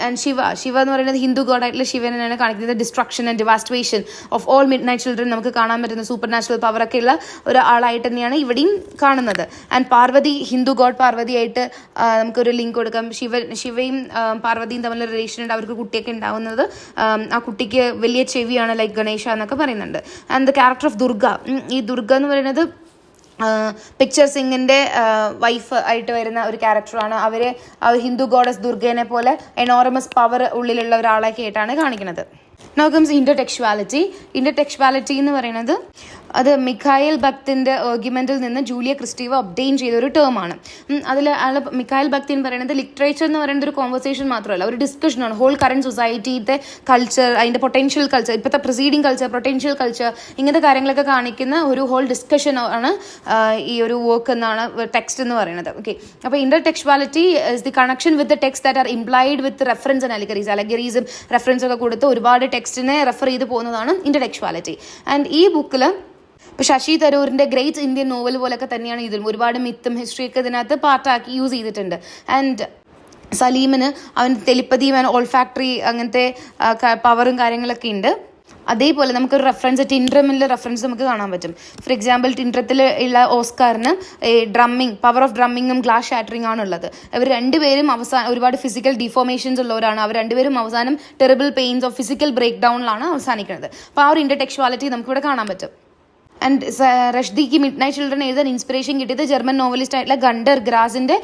And Shiva എന്ന് പറയുന്നത് ഹിന്ദു ഗോഡായിട്ടുള്ള ശിവനാണ് കാണിക്കുന്നത്. Destruction and devastation of all midnight children നമുക്ക് കാണാൻ പറ്റുന്ന സൂപ്പർ നാച്ചുറൽ പവറൊക്കെ ഉള്ള ഒരാളായിട്ട് തന്നെയാണ് ഇവിടെയും കാണുന്നത്. ആൻഡ് പാർവതി, ഹിന്ദു ഗോഡ് പാർവതിയായിട്ട് നമുക്കൊരു ലിങ്ക് കൊടുക്കാം. ശിവയും പാർവതിയും തമ്മിലുള്ള റിലേഷൻ ഉണ്ട്, അവർക്ക് കുട്ടിയൊക്കെ ഉണ്ടാവുന്നത്. ആ കുട്ടിക്ക് വലിയ ചെവിയാണ്, ലൈക്ക് ഗണേശ എന്നൊക്കെ പറയുന്നുണ്ട്. And the character of Durga, ഈ ദുർഗ എന്ന് പറയുന്നത് പിക്ചർ സിംഗിൻ്റെ വൈഫ് ആയിട്ട് വരുന്ന ഒരു ക്യാരക്ടറാണ്. അവർ ഹിന്ദു ഗോഡസ് ദുർഗേനെ പോലെ എനോറമസ് പവർ ഉള്ളിലുള്ള ഒരാളൊക്കെ ആയിട്ടാണ് കാണിക്കുന്നത്. Now comes ഇന്റർടെക്ച്വാലിറ്റി. ഇന്റർടെക്ച്വാലിറ്റി എന്ന് പറയുന്നത് അത് മിഖായൽ ഭക്തിൻ്റെ ആർഗ്യുമെൻറ്റിൽ നിന്ന് ജൂലിയ ക്രിസ്റ്റീവ ഒബ്റ്റെയിൻ ചെയ്ത ഒരു ടേമാണ്. അതിൽ മിഖായൽ ഭക്തി എന്ന് പറയുന്നത് ലിറ്ററേച്ചർ എന്ന് പറയുന്നത് ഒരു കോൺവെർസേഷൻ മാത്രമല്ല, ഒരു ഡിസ്കഷനാണ്. ഹോൾ കറന്റ് സൊസൈറ്റിയുടെ കൾച്ചർ, അതിൻ്റെ പൊട്ടൻഷ്യൽ കൾച്ചർ, ഇപ്പോഴത്തെ പ്രൊസീഡിങ് കൾച്ചർ, പൊട്ടൻഷ്യൽ കൾച്ചർ, ഇങ്ങനത്തെ കാര്യങ്ങളൊക്കെ കാണിക്കുന്ന ഒരു ഹോൾ ഡിസ്കഷൻ ആണ് ഈ ഒരു വർക്ക് എന്നാണ് ടെക്സ്റ്റ് എന്ന് പറയുന്നത്. ഓക്കെ, അപ്പോൾ intertextuality is the connection with the text that are implied with reference and അലഗറീസും റെഫറൻസ് ഒക്കെ കൊടുത്ത് ഒരുപാട് ടെക്സ്റ്റിനെ റെഫർ ചെയ്ത് പോകുന്നതാണ് ഇന്റർടെക്ച്വാലിറ്റി. ആൻഡ് ഈ ബുക്കിൽ ഇപ്പോൾ ശശി തരൂരിൻ്റെ ഗ്രേറ്റ് ഇന്ത്യൻ നോവൽ പോലൊക്കെ തന്നെയാണ് ഇതിലും ഒരുപാട് മിത്തും ഹിസ്റ്ററിയൊക്കെ ഇതിനകത്ത് പാർട്ടാക്കി യൂസ് ചെയ്തിട്ടുണ്ട്. ആൻഡ് സലീമിന് അവൻ ടെലിപ്പതിയും ഓൾഫാക്ടറി അങ്ങനത്തെ പവറും കാര്യങ്ങളൊക്കെ ഉണ്ട്. അതേപോലെ നമുക്കൊരു റെഫറൻസ് ടിൻഡ്രമിലെ റെഫറൻസ് നമുക്ക് കാണാൻ പറ്റും. ഫോർ എക്സാമ്പിൾ ടിൻഡ്രത്തിൽ ഉള്ള ഓസ്കാറിന് ഡ്രമ്മിങ്, പവർ ഓഫ് ഡ്രമ്മിങ്ങും ഗ്ലാസ് ഷാറ്ററിംഗ് ആണുള്ളത്. അവർ രണ്ടുപേരും ഒരുപാട് ഫിസിക്കൽ ഡിഫോർമേഷൻസ് ഉള്ളവരാണ്. അവർ രണ്ടുപേരും അവസാനം terrible pains of physical break ഡൗണിലാണ് അവസാനിക്കുന്നത്. അപ്പോൾ ആ ഒരു ഇന്റർടെക്ച്വാലിറ്റി നമുക്കിവിടെ കാണാൻ പറ്റും. ആൻഡ് റഷ്ദിക്ക് മിഡ് നൈറ്റ് ചിൽഡ്രൻ എഴുതാൻ ഇൻസ്പിറേഷൻ കിട്ടിയത് ജർമ്മൻ നോവലിസ്റ്റ് ആയിട്ടുള്ള ഗണ്ടർ ഗ്രാസിൻ്റെ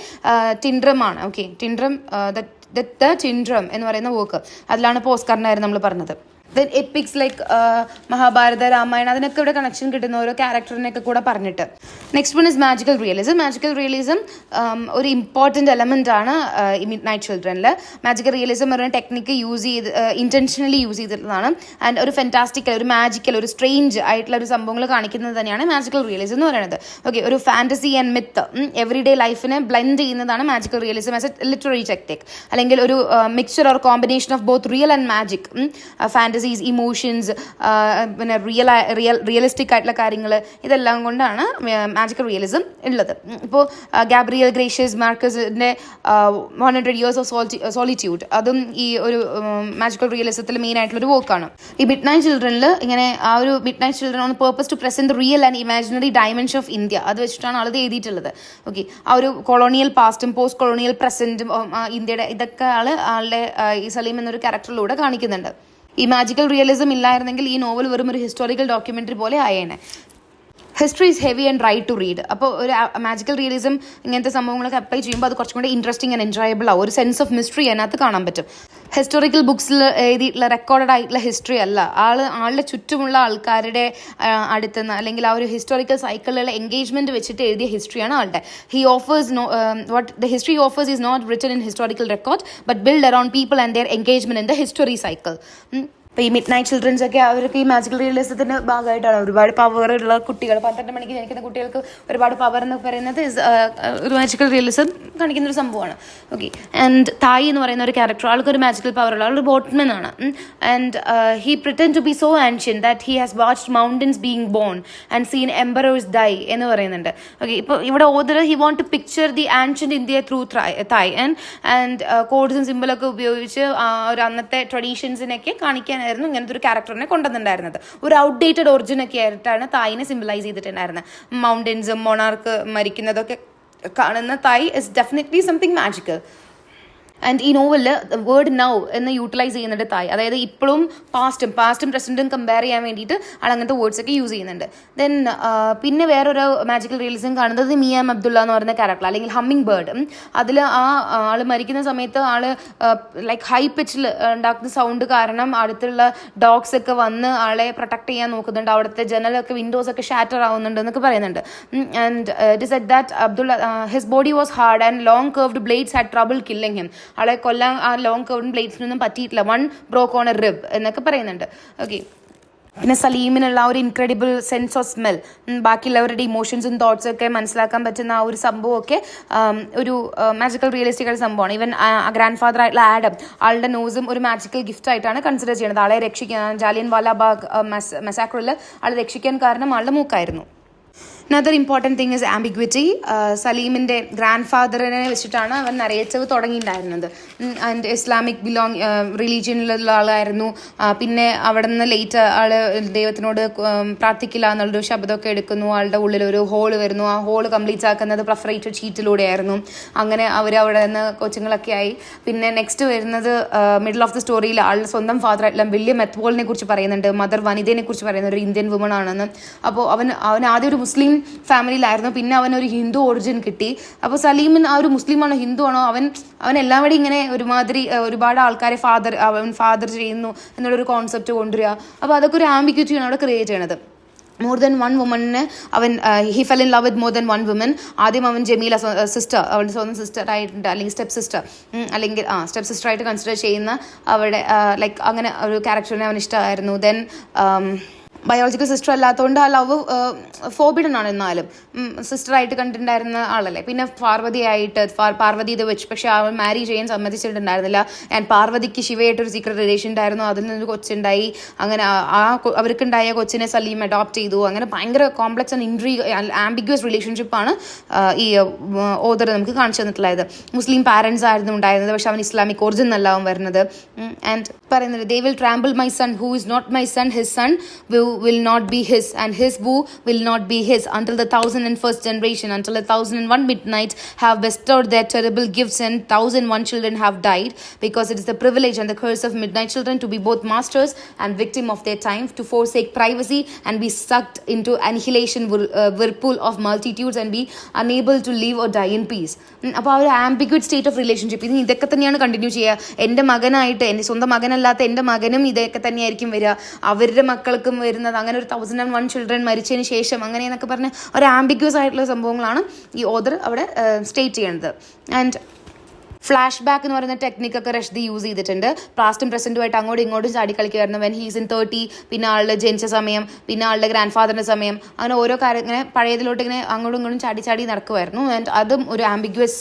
ടിൻഡ്രം ആണ്. ഓക്കെ, ടിൻഡ്രം ദ ടിൻഡ്രം എന്ന് പറയുന്ന വർക്ക്, അതിലാണ് ഇപ്പോൾ ഓസ്കാറിനായിരുന്നു നമ്മൾ പറഞ്ഞത്. Then epics like Mahabharata, Ramayanam, അതിനൊക്കെ ഇവിടെ കണക്ഷൻ കിട്ടുന്ന ഓരോ ക്യാരക്ടറിനെയൊക്കെ കൂടെ പറഞ്ഞിട്ട്. Next one is magical realism. Magical realism ഒരു ഇമ്പോർട്ടൻറ്റ് എലമെൻ്റ് ആണ് ഈ മിഡ് നൈറ്റ് ചിൽഡ്രനിൽ. മാജിക്കൽ റിയലിസം പറയുന്ന ടെക്നിക്ക് ഇൻറ്റൻഷനലി യൂസ് ചെയ്തിട്ടുള്ളതാണ്. ആൻഡ് ഒരു ഫെൻറ്റാസ്റ്റിക്കൽ, ഒരു മാജിക്കൽ, ഒരു സ്ട്രേഞ്ച് ആയിട്ടുള്ള ഒരു സംഭവങ്ങൾ കാണിക്കുന്നത് തന്നെയാണ് മാജിക്കൽ റിയലിസം എന്ന് പറയുന്നത്. ഓക്കെ, ഒരു fantasy and myth, every day ലൈഫിനെ ബ്ലെൻഡ് ചെയ്യുന്നതാണ് magical realism as A literary technique, അല്ലെങ്കിൽ ഒരു mixture or combination of both real and magic, fantasies, emotions, പിന്നെ റിയലിസ്റ്റിക് ആയിട്ടുള്ള കാര്യങ്ങൾ, ഇതെല്ലാം കൊണ്ടാണ് മാജിക്കൽ റിയലിസം ഉള്ളത്. ഇപ്പോൾ Gabriel gracious മാർക്കസിൻ്റെ 100 Years of Solitude, അതും ഈ ഒരു മാജിക്കൽ റിയലിസത്തിൽ മെയിൻ ആയിട്ടുള്ളൊരു വർക്കാണ്. ഈ മിഡ് നൈറ്റ് ചിൽഡ്രനിൽ ഇങ്ങനെ ആ ഒരു midnight children on purpose to present real and imaginary dimension of India, അത് വെച്ചിട്ടാണ് ആളത് എഴുതിയിട്ടുള്ളത്. ഓക്കെ, ആ ഒരു കൊളോണിയൽ പാസ്റ്റും പോസ്റ്റ് കൊളോണിയൽ പ്രസന്റും ഇന്ത്യയുടെ ഇതൊക്കെ ആളുടെ ഈ സലീം എന്നൊരു ക്യാരക്ടറിലൂടെ കാണിക്കുന്നുണ്ട്. ഈ മാജിക്കൽ റിയലിസം ഇല്ലായിരുന്നെങ്കിൽ ഈ നോവൽ വെറും ഒരു ഹിസ്റ്റോറിക്കൽ ഡോക്യുമെൻ്ററി പോലെ ആയേനെ. History is heavy and right to read. അപ്പോൾ ഒരു മാജിക്കൽ റിയലിസം ഇങ്ങനത്തെ സംഭവങ്ങളൊക്കെ അപ്ലൈ ചെയ്യുമ്പോൾ അത് കുറച്ചും കൂടി ഇൻട്രസ്റ്റിംഗ് ആൻഡ് എൻജോയബിൾ ആവും. ഒരു സെൻസ് ഓഫ് മിസ്റ്ററി അതിനകത്ത് കാണാൻ പറ്റും. ഹിസ്റ്റോറിക്കൽ ബുക്സിൽ എഴുതിയിട്ടുള്ള റെക്കോർഡഡ് ആയിട്ടുള്ള ഹിസ്റ്ററി അല്ല, ആളുടെ ചുറ്റുമുള്ള ആൾക്കാരുടെ അടുത്തുനിന്ന് അല്ലെങ്കിൽ ആ ഒരു ഹിസ്റ്റോറിക്കൽ സൈക്കിളിലുള്ള എൻഗേജ്മെന്റ് വെച്ചിട്ട് എഴുതിയ ഹിസ്റ്ററിയാണ് ആളുടെ. He offers what the history offers is not written in historical record but build around people and their engagement in the history cycle. ഇപ്പോൾ ഈ മിഡ് നൈറ്റ് ചിൽഡ്രൻസ് ഒക്കെ അവർക്ക് ഈ മാജിക്കൽ റിയലിസത്തിൻ്റെ ഭാഗമായിട്ടാണ്. ഒരുപാട് പവറുള്ള കുട്ടികൾ, 12 മണിക്ക് ജനിക്കുന്ന കുട്ടികൾക്ക് ഒരുപാട് പവർ എന്ന് പറയുന്നത് ഒരു മാജിക്കൽ റിയലിസം കാണിക്കുന്ന ഒരു സംഭവമാണ്. ഓക്കെ. ആൻഡ് തായ് എന്ന് പറയുന്ന ഒരു ക്യാരക്ടർ, ആൾക്കൊരു മാജിക്കൽ പവറുള്ള ആൾ ഒരു ബോട്ട്മാൻ ആണ്. And he pretend to be so ancient that he has watched mountains being born and seen emperors die എന്ന് പറയുന്നുണ്ട്. ഓക്കെ. ഇപ്പോൾ ഇവിടെ author he want to picture the ancient India through Tai and കോഡ്സും സിമ്പിളൊക്കെ ഉപയോഗിച്ച് ഒരു അന്നത്തെ ട്രഡീഷൻസിനൊക്കെ കാണിക്കാൻ ഇങ്ങനത്തെ ഒരു ക്യാരക്ടറിനെ കൊണ്ടുവന്നിട്ടുണ്ടായിരുന്നത്. ഒരു ഔട്ട്ഡേറ്റഡ് ഒറിജിൻ ഒക്കെ ആയിട്ടാണ് തായിനെ സിംബലൈസ് ചെയ്തിട്ടുണ്ടായിരുന്നത്. മൗണ്ടൻസും മൊണാർക്ക് മരിക്കുന്നതൊക്കെ കാണുന്ന Tai is definitely something magical. And ഈ നോവലിൽ വേർഡ് നൗ എന്ന് യൂട്ടിലൈസ് ചെയ്യുന്നുണ്ട് തായ്. അതായത് ഇപ്പോഴും പാസ്റ്റും പ്രസൻറ്റും കമ്പയർ ചെയ്യാൻ വേണ്ടിയിട്ട് ആൾ അങ്ങനത്തെ വേർഡ്സ് ഒക്കെ യൂസ് ചെയ്യുന്നുണ്ട്. ദെൻ പിന്നെ വേറൊരു മാജിക്കൽ റിയലിസം കാണുന്നത് മിയാം അബ്ദുള്ള എന്ന് പറയുന്ന ക്യാരക്ടർ, അല്ലെങ്കിൽ ഹമ്മിങ് ബേർഡ്. അതിൽ ആൾ മരിക്കുന്ന സമയത്ത് ആൾ ലൈക്ക് ഹൈ പിച്ചിൽ ഉണ്ടാക്കുന്ന സൗണ്ട് കാരണം അടുത്തുള്ള ഡോഗ്സ് ഒക്കെ വന്ന് ആളെ പ്രൊട്ടക്ട് ചെയ്യാൻ നോക്കുന്നുണ്ട്. അവിടുത്തെ ജനലൊക്കെ വിൻഡോസ് ഒക്കെ ഷാറ്റർ ആവുന്നുണ്ട് എന്നൊക്കെ പറയുന്നുണ്ട്. And it is said that Abdullah his body was hard and long curved blades had trouble killing him. ആളെ കൊല്ലാൻ ആ ലോങ് കർവ്ഡ് ബ്ലേഡ്സിനൊന്നും പറ്റിയിട്ടില്ല. 1 broke on a rib എന്നൊക്കെ പറയുന്നുണ്ട്. ഓക്കെ. പിന്നെ സലീമിനുള്ള ആ ഒരു ഇൻക്രെഡിബിൾ സെൻസ് ഓഫ് സ്മെൽ, ബാക്കിയുള്ളവരുടെ ഇമോഷൻസും തോട്ട്സും ഒക്കെ മനസ്സിലാക്കാൻ പറ്റുന്ന ആ ഒരു സംഭവമൊക്കെ ഒരു മാജിക്കൽ റിയലിസ്റ്റിക് സംഭവമാണ്. ഈവൻ ഗ്രാൻഡ് ഫാദർ ആയിട്ടുള്ള ആഡം, ആളുടെ നോസും ഒരു മാജിക്കൽ ഗിഫ്റ്റ് ആയിട്ടാണ് കൺസിഡർ ചെയ്യുന്നത്. ആളെ രക്ഷിക്കാൻ ജാലിയൻ വാലാബാഗ് മസാക്രിൽ ആളെ രക്ഷിക്കാൻ കാരണം ആളുടെ മൂക്കായിരുന്നു. Another important thing is ambiguity. സലീമിൻ്റെ ഗ്രാൻഡ് ഫാദറിനെ വെച്ചിട്ടാണ് അവൻ നരേറ്റീവ് തുടങ്ങിയിട്ടുണ്ടായിരുന്നത്. ആൻഡ് ഇസ്ലാമിക് റിലീജിയനിലുള്ള ആളായിരുന്നു. പിന്നെ അവിടെ നിന്ന് ലേറ്റ് ആൾ ദൈവത്തിനോട് പ്രാർത്ഥിക്കില്ല എന്നുള്ളൊരു ശബ്ദമൊക്കെ എടുക്കുന്നു. ആളുടെ ഉള്ളിൽ ഒരു ഹോള് വരുന്നു. ആ ഹോള് കംപ്ലീറ്റ് ആക്കുന്നത് പ്രഫറേറ്റഡ് ഷീറ്റിലൂടെയായിരുന്നു. അങ്ങനെ അവർ അവിടെ നിന്ന് കൊച്ചുങ്ങളൊക്കെ ആയി. പിന്നെ നെക്സ്റ്റ് വരുന്നത് മിഡിൽ ഓഫ് ദി സ്റ്റോറിയിൽ ആളുടെ സ്വന്തം ഫാദർ ആയിട്ടുള്ള വില്യം മെത്വോളിനെ കുറിച്ച് പറയുന്നുണ്ട്. മദർ വനിതയെ കുറിച്ച് പറയുന്നത് ഒരു ഇന്ത്യൻ വുമൺ ആണെന്ന്. അപ്പോൾ അവൻ ആദ്യം ഒരു മുസ്ലിം ഫാമിലിയിലായിരുന്നു, പിന്നെ അവനൊരു ഹിന്ദു ഒറിജിൻ കിട്ടി. അപ്പോൾ സലീമിൻ ആ ഒരു മുസ്ലിമാണോ ഹിന്ദു ആണോ, അവൻ എല്ലാവരും ഇങ്ങനെ ഒരുപാട് ആൾക്കാരെ ഫാദർ ചെയ്യുന്നു എന്നുള്ളൊരു കോൺസെപ്റ്റ് കൊണ്ടുവരിക. അപ്പോൾ അതൊക്കെ ഒരു ആംബിഗ്യൂറ്റിയാണ് അവിടെ ക്രിയേറ്റ് ചെയ്യണത്. മോർ ദൻ വൺ വുമണിനെ he fell in love with more than one woman. ആദ്യം അവൻ ജമീല സിസ്റ്റർ, അവളുടെ സ്വന്തം സിസ്റ്റർ ആയിട്ടുണ്ട്, അല്ലെങ്കിൽ സ്റ്റെപ്പ് സിസ്റ്റർ ആയിട്ട് കൺസിഡർ ചെയ്യുന്ന അവിടെ ലൈക്ക് അങ്ങനെ ഒരു ക്യാരക്ടറിനെ അവൻ ഇഷ്ടമായിരുന്നു. ദെൻ ബയോളജിക്കൽ സിസ്റ്റർ അല്ലാത്തതുകൊണ്ട് ആ ലവ് ഫോർബിഡൻ ആണ്, എന്നാലും സിസ്റ്ററായിട്ട് കണ്ടിട്ടുണ്ടായിരുന്ന ആളല്ലേ. പിന്നെ പാർവതി ഇത് വെച്ച്, പക്ഷെ അവൾ മാരി ചെയ്യാൻ സമ്മതിച്ചിട്ടുണ്ടായിരുന്നില്ല. ആൻഡ് പാർവതിക്ക് ശിവയായിട്ടൊരു സീക്രട്ട് റിലേഷൻ ഉണ്ടായിരുന്നു, അതിൽ നിന്നൊരു കൊച്ചുണ്ടായി. അങ്ങനെ അവർക്കുണ്ടായ കൊച്ചിനെ സലീം അഡോപ്റ്റ് ചെയ്തു. അങ്ങനെ ഭയങ്കര കോംപ്ലക്സ് ആൻഡ് ആംബിഗ്വസ് റിലേഷൻഷിപ്പാണ് ഈ ഓതർ നമുക്ക് കാണിച്ചു തന്നിട്ടുള്ളത്. മുസ്ലിം പാരൻസ് ആയിരുന്നു ഉണ്ടായിരുന്നത്, പക്ഷെ അവൻ ഇസ്ലാമിക് ഒറിജിൻ അല്ല അവൻ വരുന്നത്. ആൻഡ് പറയുന്നത്, they will trample my son who is not my son, his son will not be his, and his woo will not be his, until the 1001st generation, until 1001 midnight have bestowed their terrible gifts and 1001 children have died, because it is the privilege and the curse of midnight children to be both masters and victim of their time, to forsake privacy and be sucked into annihilation whirlpool of multitudes and be unable to live or die in peace. അപ്പോൾ ആ ഒരു ആംബിഗ്യൂട്ട് സ്റ്റേറ്റ് ഓഫ് റിലേഷൻഷിപ്പ് ഇതൊക്കെ തന്നെയാണ് കണ്ടിന്യൂ ചെയ്യുക. എൻ്റെ മകനായിട്ട്, എൻ്റെ സ്വന്തം മകനല്ലാത്ത എൻ്റെ മകനും ഇതൊക്കെ തന്നെയായിരിക്കും വരിക, അവരുടെ മക്കൾക്കും വരുന്നത്. അങ്ങനെ ഒരു 1001 ചിൽഡ്രൻ മരിച്ചതിന് ശേഷം അങ്ങനെയെന്നൊക്കെ പറഞ്ഞ് ഒരു ആംബിഗ്യൂസ് ആയിട്ടുള്ള സംഭവങ്ങളാണ് ഈ ഓതർ അവിടെ സ്റ്റേറ്റ് ചെയ്യുന്നത്. ആൻഡ് ഫ്ലാഷ് ബാക്ക് എന്ന് പറയുന്ന ടെക്നിക്കൊക്കെ റഷ്ദി യൂസ് ചെയ്തിട്ടുണ്ട്. പാസ്റ്റും പ്രസൻറ്റുമായിട്ട് അങ്ങോട്ടും ഇങ്ങോട്ടും ചാടി കളിക്കുമായിരുന്നു. വെൻ ഹീസ് ഇൻ 30, പിന്നെ ആളുടെ ജനിച്ച സമയം, പിന്നെ ആളുടെ ഗ്രാൻഡ് ഫാദറിൻ്റെ സമയം, അങ്ങനെ ഓരോ കാര്യം ഇങ്ങനെ പഴയതിലോട്ട് ഇങ്ങനെ അങ്ങോട്ടും ഇങ്ങോട്ടും ചാടി നടക്കുമായിരുന്നു. ആൻഡ് അതും ഒരു ആംബിഗ്വസ്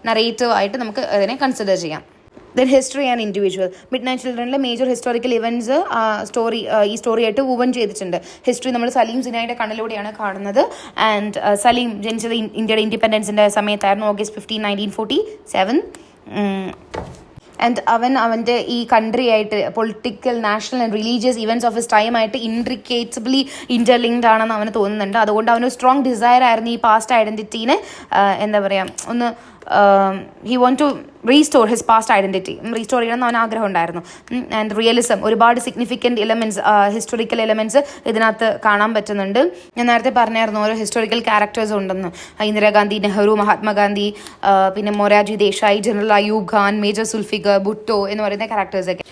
നറേറ്റീവ് ആയിട്ട് നമുക്ക് അതിനെ കൺസിഡർ ചെയ്യാം. Then history and individual. Midnight ചിൽഡ്രനിലെ മേജർ ഹിസ്റ്റോറിക്കൽ ഇവൻറ്റ്സ് ഈ സ്റ്റോറിയായിട്ട് വൂവൻ ചെയ്തിട്ടുണ്ട്. ഹിസ്റ്ററി നമ്മൾ സലീം സിനായുടെ കണ്ണിലൂടെയാണ് കാണുന്നത്. ആൻഡ് സലീം ജനിച്ചത് ഇന്ത്യയുടെ ഇൻഡിപെൻഡൻസിൻ്റെ സമയത്തായിരുന്നു, August 15, 1947. ആൻഡ് അവൻ്റെ ഈ കൺട്രി ആയിട്ട് political, national and religious events of his ടൈമായിട്ട് ഇൻട്രിക്കേറ്റബിളി ഇൻ്റർലിങ്ക്ഡ് ആണെന്ന് അവന് തോന്നുന്നുണ്ട്. അതുകൊണ്ട് അവനൊരു സ്ട്രോങ് ഡിസയർ ആയിരുന്നു ഈ പാസ്റ്റ് ഐഡൻറ്റിറ്റീനെ എന്താ പറയുക ഒന്ന് he want to restore his past identity, restore ചെയ്യണമെന്ന് അവൻ ആഗ്രഹം ഉണ്ടായിരുന്നു. ആൻഡ് റിയലിസം, ഒരുപാട് സിഗ്നിഫിക്കൻറ്റ് എലമെൻറ്റ്സ്, ഹിസ്റ്റോറിക്കൽ എലമെൻറ്റ്സ് ഇതിനകത്ത് കാണാൻ പറ്റുന്നുണ്ട്. ഞാൻ നേരത്തെ പറഞ്ഞായിരുന്നു ഓരോ ഹിസ്റ്റോറിക്കൽ ക്യാരക്ടേഴ്സ് ഉണ്ടെന്ന്. ഇന്ദിരാഗാന്ധി, നെഹ്റു, മഹാത്മാഗാന്ധി, പിന്നെ മൊറാർജി ദേശായി, ജനറൽ അയൂബ് ഖാൻ, മേജർ സുൽഫിക്കർ, ഭുട്ടോ എന്ന് പറയുന്ന ക്യാരക്ടേഴ്സൊക്കെ.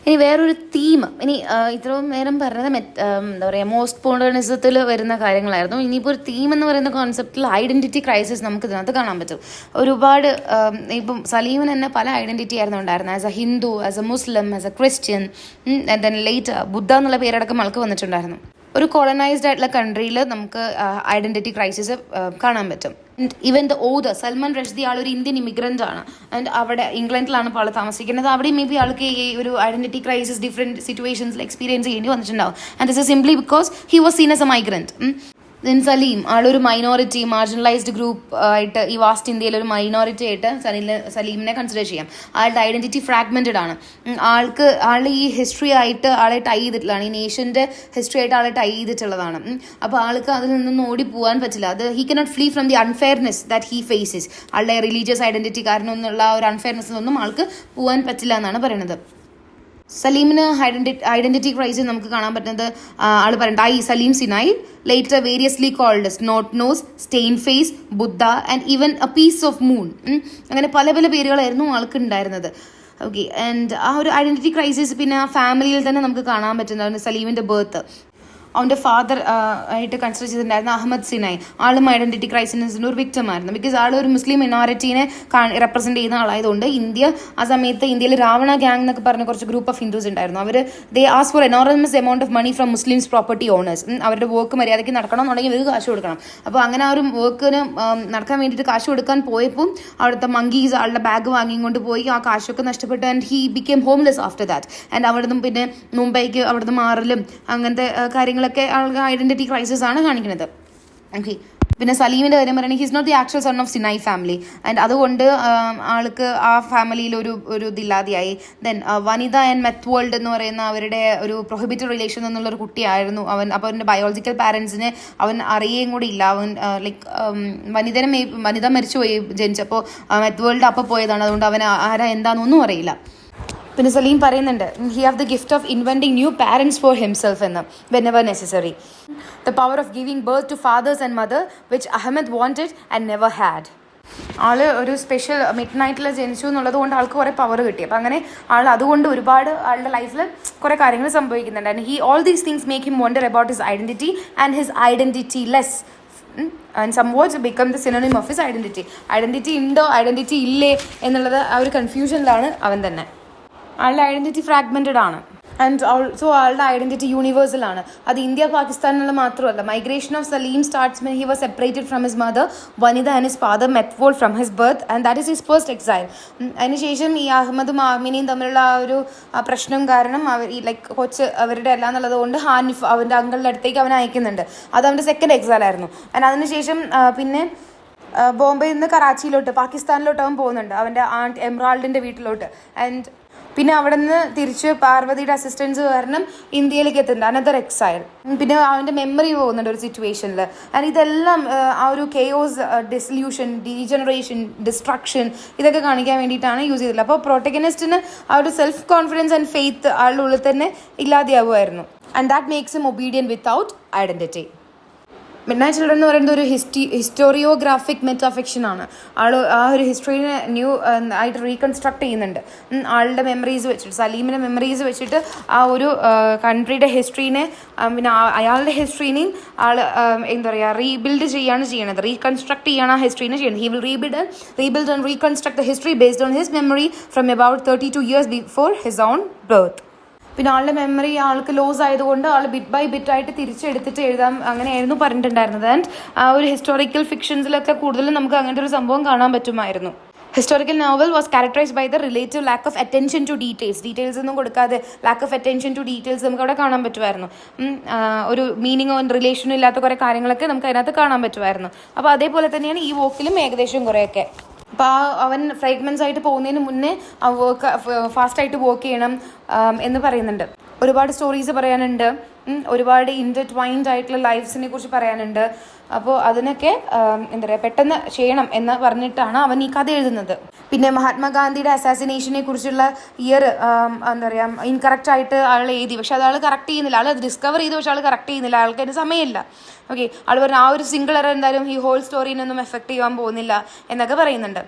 ഇനി വേറൊരു തീം, ഇനി ഇത്രയും നേരം പറഞ്ഞത് എന്താ പറയുക, പോസ്റ്റ് മോഡേണിസത്തിൽ വരുന്ന കാര്യങ്ങളായിരുന്നു. ഇനിയിപ്പോൾ ഒരു തീം എന്ന് പറയുന്ന കോൺസെപ്റ്റിൽ ഐഡൻറ്റിറ്റി ക്രൈസിസ് നമുക്ക് ഇതിനകത്ത് കാണാൻ പറ്റും. ഒരുപാട് ഇപ്പം സലീമിന് തന്നെ പല ഐഡൻറ്റിറ്റി ആയിരുന്നു ഉണ്ടായിരുന്നത്. As a Hindu, as a Muslim, as a Christian, then later Buddha എന്നുള്ള പേരടക്കം ആൾക്ക് വന്നിട്ടുണ്ടായിരുന്നു. ഒരു കോളനൈസ്ഡ് ആയിട്ടുള്ള കൺട്രിയിൽ നമുക്ക് ഐഡൻറ്റിറ്റി ക്രൈസിസ് കാണാൻ പറ്റും. Even the other Salman Rushdie, ആളൊരു ഇന്ത്യൻ ഇമിഗ്രൻ്റ് ആണ്. ആൻഡ് അവിടെ ഇംഗ്ലണ്ടിലാണ് ഇപ്പോൾ ആൾ താമസിക്കുന്നത്. അവിടെ മേ ബി ആൾക്ക് ഈ ഒരു ഐഡൻറ്റിറ്റി ക്രൈസിസ് ഡിഫറെൻറ്റ് സിറ്റുവേഷൻസിൽ എക്സ്പീരിയൻസ് ചെയ്യേണ്ടി വന്നിട്ടുണ്ടാവും. And this is simply because he was seen as a migrant. Then Saleem, ആളൊരു മൈനോറിറ്റി, മാർജിനലൈസ്ഡ് ഗ്രൂപ്പ് ആയിട്ട് ഈ വാസ്റ്റ് ഇന്ത്യയിൽ ഒരു മൈനോറിറ്റി ആയിട്ട് സലീമിനെ കൺസിഡർ ചെയ്യാം. ആളുടെ ഐഡൻറ്റിറ്റി ഫ്രാഗ്മെൻറ്റഡ് ആണ്. ആൾ ഈ ഹിസ്റ്ററി ആയിട്ട് ആളെ ടൈ ചെയ്തിട്ടുള്ളതാണ്, ഈ നേഷൻ്റെ ഹിസ്റ്ററി ആയിട്ട് ആളെ ടൈ ചെയ്തിട്ടുള്ളതാണ്. അപ്പോൾ ആൾക്ക് അതിൽ നിന്നൊന്നും ഓടി പോകാൻ പറ്റില്ല. അത് he cannot flee from the unfairness that he faces. ആളുടെ റിലീജിയസ് ഐഡൻറ്റിറ്റി കാരണം എന്നുള്ള ഒരു അൺഫെയർനെസ്സിനൊന്നും ആൾക്ക് പോകാൻ പറ്റില്ല എന്നാണ് പറയുന്നത്. സലീമിന് ഐഡൻറ്റിറ്റി ക്രൈസിസ് നമുക്ക് കാണാൻ പറ്റുന്നത്, ആൾ പറയുന്നത് I Saleem Sinai, later variously called snot nose, stain face, Buddha and even a piece of moon. അങ്ങനെ പല പല പേരുകളായിരുന്നു ആൾക്ക് ഉണ്ടായിരുന്നത്. ഓക്കെ, ആൻഡ് ആ ഒരു ഐഡൻറ്റിറ്റി ക്രൈസിസ് പിന്നെ ആ ഫാമിലിയിൽ തന്നെ നമുക്ക് കാണാൻ പറ്റുന്നതാണ്. സലീമിൻ്റെ ബർത്ത്, അവൻ്റെ ഫാദർ ആയിട്ട് കൺസിഡർ ചെയ്തിട്ടുണ്ടായിരുന്ന അഹമ്മദ് സിനായി, ആളും ഐഡൻറ്റിറ്റി ക്രൈസിസിൻ്റെ ഒരു വിക്ടം ആയിരുന്നു. ബിക്കോസ് ആൾ ഒരു മുസ്ലിം മിനോറിറ്റീനെ റെപ്രസെൻറ്റ് ചെയ്യുന്ന ആളായതുകൊണ്ട് ആ സമയത്ത് ഇന്ത്യയിൽ രാവണ ഗ്യാങ് എന്നൊക്കെ പറഞ്ഞ കുറച്ച് ഗ്രൂപ്പ് ഓഫ് ഹിന്ദുസ് ഉണ്ടായിരുന്നു. അവർ they ask for enormous amount of money from Muslims property owners. അവരുടെ വർക്ക് മര്യാദയ്ക്ക് നടക്കണമെന്നുണ്ടെങ്കിൽ ഇവർക്ക് കാശ് കൊടുക്കണം. അപ്പോൾ അങ്ങനെ ആ ഒരു വർക്കിന് നടക്കാൻ വേണ്ടിയിട്ട് കാശ് കൊടുക്കാൻ പോയപ്പോൾ അവിടുത്തെ മങ്കീസ് ആളുടെ ബാഗ് വാങ്ങിക്കൊണ്ട് പോയി ആ കാശൊക്കെ നഷ്ടപ്പെട്ടു. And he became homeless after that. And അവിടുന്ന് പിന്നെ മുംബൈക്ക് അവിടുന്ന് മാറലും അങ്ങനത്തെ കാര്യങ്ങളൊക്കെ ആൾക്ക് ഐഡൻറ്റിറ്റി ക്രൈസിസ് ആണ് കാണിക്കുന്നത്. ഓക്കെ, പിന്നെ സലീമിൻ്റെ കാര്യം പറയുകയാണെങ്കിൽ he's not the actual son of Sinai family. And അതുകൊണ്ട് ആൾക്ക് ആ ഫാമിലിയിൽ ഒരു ഇതില്ലാതെയായി. ദെൻ വനിത ആൻഡ് മെത്വേൾഡ് എന്ന് പറയുന്ന അവരുടെ ഒരു പ്രൊഹിബിറ്റഡ് റിലേഷൻ എന്നുള്ളൊരു കുട്ടിയായിരുന്നു അവൻ. അപ്പോൾ അവൻ്റെ ബയോളജിക്കൽ പാരൻസിനെ അവൻ അറിയുകയും കൂടി ഇല്ല. അവൻ വനിത മരിച്ചുപോയി ജനിച്ചപ്പോൾ, മെത്വേൾഡ് അപ്പോൾ പോയതാണ്. അതുകൊണ്ട് അവൻ ആരാ എന്താണെന്നൊന്നും അറിയില്ല. പിന്നെ സലീം പറയുന്നുണ്ട് he have the gift of inventing new parents for himself എന്ന്, whenever necessary. The power of giving birth to fathers and mother which Ahmed wanted and never had. ആള് ഒരു സ്പെഷ്യൽ മിഡ് നൈറ്റിൽ ജനിച്ചു എന്നുള്ളത് കൊണ്ട് ആൾക്ക് കുറേ പവർ കിട്ടി. അപ്പം അങ്ങനെ അതുകൊണ്ട് ഒരുപാട് ആളുടെ ലൈഫിൽ കുറേ കാര്യങ്ങൾ സംഭവിക്കുന്നുണ്ട്. And all these things make him wonder about his identity and his identity less. And some words become the synonym of his identity. Identity ഉണ്ടോ ഐഡൻറ്റിറ്റി ഇല്ലേ എന്നുള്ളത് ആ ഒരു കൺഫ്യൂഷനിലാണ് അവൻ തന്നെ. ആളുടെ ഐഡൻറ്റിറ്റി ഫ്രാഗ്മെൻറ്റഡ് ആണ്. ആൻഡ് ഓൾസോ ആളുടെ ഐഡൻറ്റിറ്റി യൂണിവേഴ്സലാണ്. അത് ഇന്ത്യ പാകിസ്ഥാൻ എന്നുള്ള മാത്രമല്ല. Migration of Saleem starts when he was separated from his mother Vanita and his father Methwold from his birth and that is his first exile. അതിനുശേഷം ഈ അഹമ്മദും ആമിനയും തമ്മിലുള്ള ആ ഒരു പ്രശ്നം കാരണം ഈ കൊച്ച് അവരുടെ അല്ല എന്നുള്ളത് കൊണ്ട് ഹാനിഫ് അവൻ്റെ അങ്കിളുടെ അടുത്തേക്ക് അവനെ അയക്കുന്നുണ്ട്. അത് അവൻ്റെ സെക്കൻഡ് എക്സൈലായിരുന്നു. ആൻഡ് അതിനുശേഷം പിന്നെ ബോംബെയിൽ നിന്ന് കറാച്ചിയിലോട്ട് പാകിസ്ഥാനിലോട്ട് അവൻ പോകുന്നുണ്ട്, അവൻ്റെ ആൻറ്റ് എംറാൾഡിൻ്റെ വീട്ടിലോട്ട്. ആൻഡ് പിന്നെ അവിടെ നിന്ന് തിരിച്ച് പാർവതിയുടെ അസിസ്റ്റൻസ് കാരണം ഇന്ത്യയിലേക്ക് എത്തുന്നുണ്ട്, അനദർ എക്സൈൽ. പിന്നെ അവൻ്റെ മെമ്മറി പോകുന്നുണ്ട് ഒരു സിറ്റുവേഷനിൽ. ആൻഡ് ഇതെല്ലാം ആ ഒരു കെയോസ്, ഡിസല്യൂഷൻ, ഡീജനറേഷൻ, ഡിസ്ട്രക്ഷൻ ഇതൊക്കെ കാണിക്കാൻ വേണ്ടിയിട്ടാണ് യൂസ് ചെയ്തിട്ടുള്ളത്. അപ്പോൾ പ്രൊട്ടഗനിസ്റ്റിന് ആ ഒരു സെൽഫ് കോൺഫിഡൻസ് ആൻഡ് ഫെയ്ത്ത് ആളുടെ ഉള്ളിൽ തന്നെ ഇല്ലാതെയാവുമായിരുന്നു. And that makes him obedient without identity. Midnight children എന്ന് പറയുന്നത് ഒരു ഹിസ്റ്റോറിയോഗ്രാഫിക് മെറ്റാഫിക്ഷൻ ആണ്. ആ ഒരു ഹിസ്റ്ററിനെ ന്യൂ ആയിട്ട് റീകൺസ്ട്രക്ട് ചെയ്യുന്നുണ്ട്. ആളുടെ മെമ്മറീസ് വെച്ചിട്ട്, സലീമിൻ്റെ മെമ്മറീസ് വെച്ചിട്ട് ആ ഒരു കൺട്രിയുടെ ഹിസ്റ്ററിനെ പിന്നെ അയാളുടെ ഹിസ്റ്ററിനെയും എന്താ പറയുക റീബിൽഡ് ചെയ്യാണ് ചെയ്യണത്, റീകൺസ്ട്രക്ട് ചെയ്യാണ് ആ ഹിസ്റ്ററിനെ ചെയ്യുന്നത്. He will rebuild and reconstruct the history based on his memory from about 32 years before his own birth. പിന്നെ ആളുടെ മെമ്മറി ആൾക്ക് ലോസ് ആയതുകൊണ്ട് ആൾ ബിറ്റ് ബൈ ബിറ്റ് ആയിട്ട് തിരിച്ചെടുത്തിട്ട് എഴുതാം, അങ്ങനെയായിരുന്നു പറഞ്ഞിട്ടുണ്ടായിരുന്നത്. ആൻഡ് ആ ഒരു ഹിസ്റ്റോറിക്കൽ ഫിക്ഷൻസിലൊക്കെ കൂടുതലും നമുക്ക് അങ്ങനത്തെ ഒരു സംഭവം കാണാൻ പറ്റുമായിരുന്നു. Historical novel was characterised by the relative lack of attention to details ഒന്നും കൊടുക്കാതെ lack of attention to details നമുക്ക് അവിടെ കാണാൻ പറ്റുമായിരുന്നു. ഒരു മീനിങ്ങോ റിലേഷനോ ഇല്ലാത്ത കുറേ കാര്യങ്ങളൊക്കെ നമുക്ക് അതിനകത്ത് കാണാൻ പറ്റുമായിരുന്നു. അപ്പോൾ അതേപോലെ തന്നെയാണ് ഈ വോക്കിലും ഏകദേശം കുറേയൊക്കെ. അപ്പോൾ അവൻ ഫ്രാഗ്മെൻറ്റ്സ് ആയിട്ട് പോകുന്നതിന് മുന്നേ ഫാസ്റ്റായിട്ട് വർക്ക് ചെയ്യണം എന്ന് പറയുന്നുണ്ട്. ഒരുപാട് സ്റ്റോറീസ് പറയാനുണ്ട്. ഒരുപാട് ഇൻ്റർട്വൈൻഡ് ആയിട്ടുള്ള ലൈഫ്സിനെ കുറിച്ച് പറയാനുണ്ട്. അപ്പോൾ അതിനൊക്കെ എന്താ പറയുക പെട്ടെന്ന് ചെയ്യണം എന്ന് പറഞ്ഞിട്ടാണ് അവൻ ഈ കഥ എഴുതുന്നത്. പിന്നെ മഹാത്മാഗാന്ധിയുടെ അസാസിനേഷനെ കുറിച്ചുള്ള ഇയർ എന്താ പറയുക ഇൻകറക്റ്റ് ആയിട്ട് ആൾ എഴുതി. പക്ഷെ അത് ആൾ കറക്റ്റ് ചെയ്യുന്നില്ല. ആൾ ഡിസ്കവർ ചെയ്തു, പക്ഷെ ആൾ കറക്റ്റ് ചെയ്യുന്നില്ല. ആൾക്ക് അതിന് സമയമില്ല. ഓക്കെ, ആൾ പറഞ്ഞു ആ ഒരു സിംഗിൾ എറർ എന്തായാലും ഈ ഹോൾ സ്റ്റോറിനൊന്നും എഫക്റ്റ് ചെയ്യാൻ പോകുന്നില്ല എന്നൊക്കെ പറയുന്നുണ്ട്.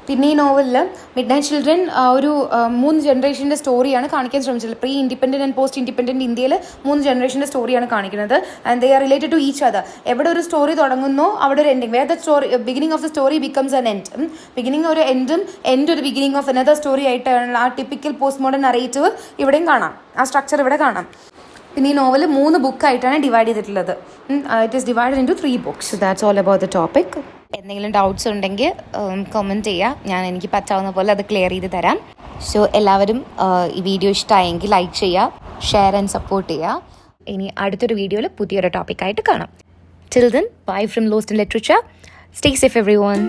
പിന്നെ ഈ നോവലിൽ മിഡ് നൈറ്റ് ചിൽഡ്രൻ ഒരു 3 ജനറേഷൻ്റെ സ്റ്റോറിയാണ് കാണിക്കാൻ ശ്രമിച്ചത്. Pre independent and post independent ഇന്ത്യയിൽ 3 ജനറേഷൻ്റെ സ്റ്റോറിയാണ് കാണിക്കുന്നത്. And they are related to each other. എവിടെ ഒരു സ്റ്റോറി തുടങ്ങുന്നോ അവിടെ ഒരു എൻഡിങ്, where the story beginning of the story becomes an end. Beginning ഒരു എൻഡും എൻഡ് ഒരു ബിഗിനിങ് ഓഫ് അനദർ സ്റ്റോറി ആയിട്ടാണ് ആ ടിപ്പിക്കൽ പോസ്റ്റ് മോഡേൺ നറേറ്റീവ് ഇവിടെയും കാണാം. ആ സ്ട്രക്ചർ ഇവിടെ കാണാം. പിന്നെ ഈ നോവൽ 3 ബുക്കായിട്ടാണ് ഡിവൈഡ് ചെയ്തിട്ടുള്ളത്. It is divided into 3 books. So that's all about the topic. എന്തെങ്കിലും ഡൗട്ട്സ് ഉണ്ടെങ്കിൽ കമൻറ്റ് ചെയ്യുക. എനിക്ക് പറ്റാവുന്ന പോലെ അത് ക്ലിയർ ചെയ്ത് തരാം. സോ എല്ലാവരും ഈ വീഡിയോ ഇഷ്ടമായെങ്കിൽ ലൈക്ക് ചെയ്യുക, ഷെയർ ആൻഡ് സപ്പോർട്ട് ചെയ്യുക. ഇനി അടുത്തൊരു വീഡിയോയിൽ പുതിയൊരു ടോപ്പിക്കായിട്ട് കാണാം. Till then, bye from Lost in Literature. Stay safe everyone.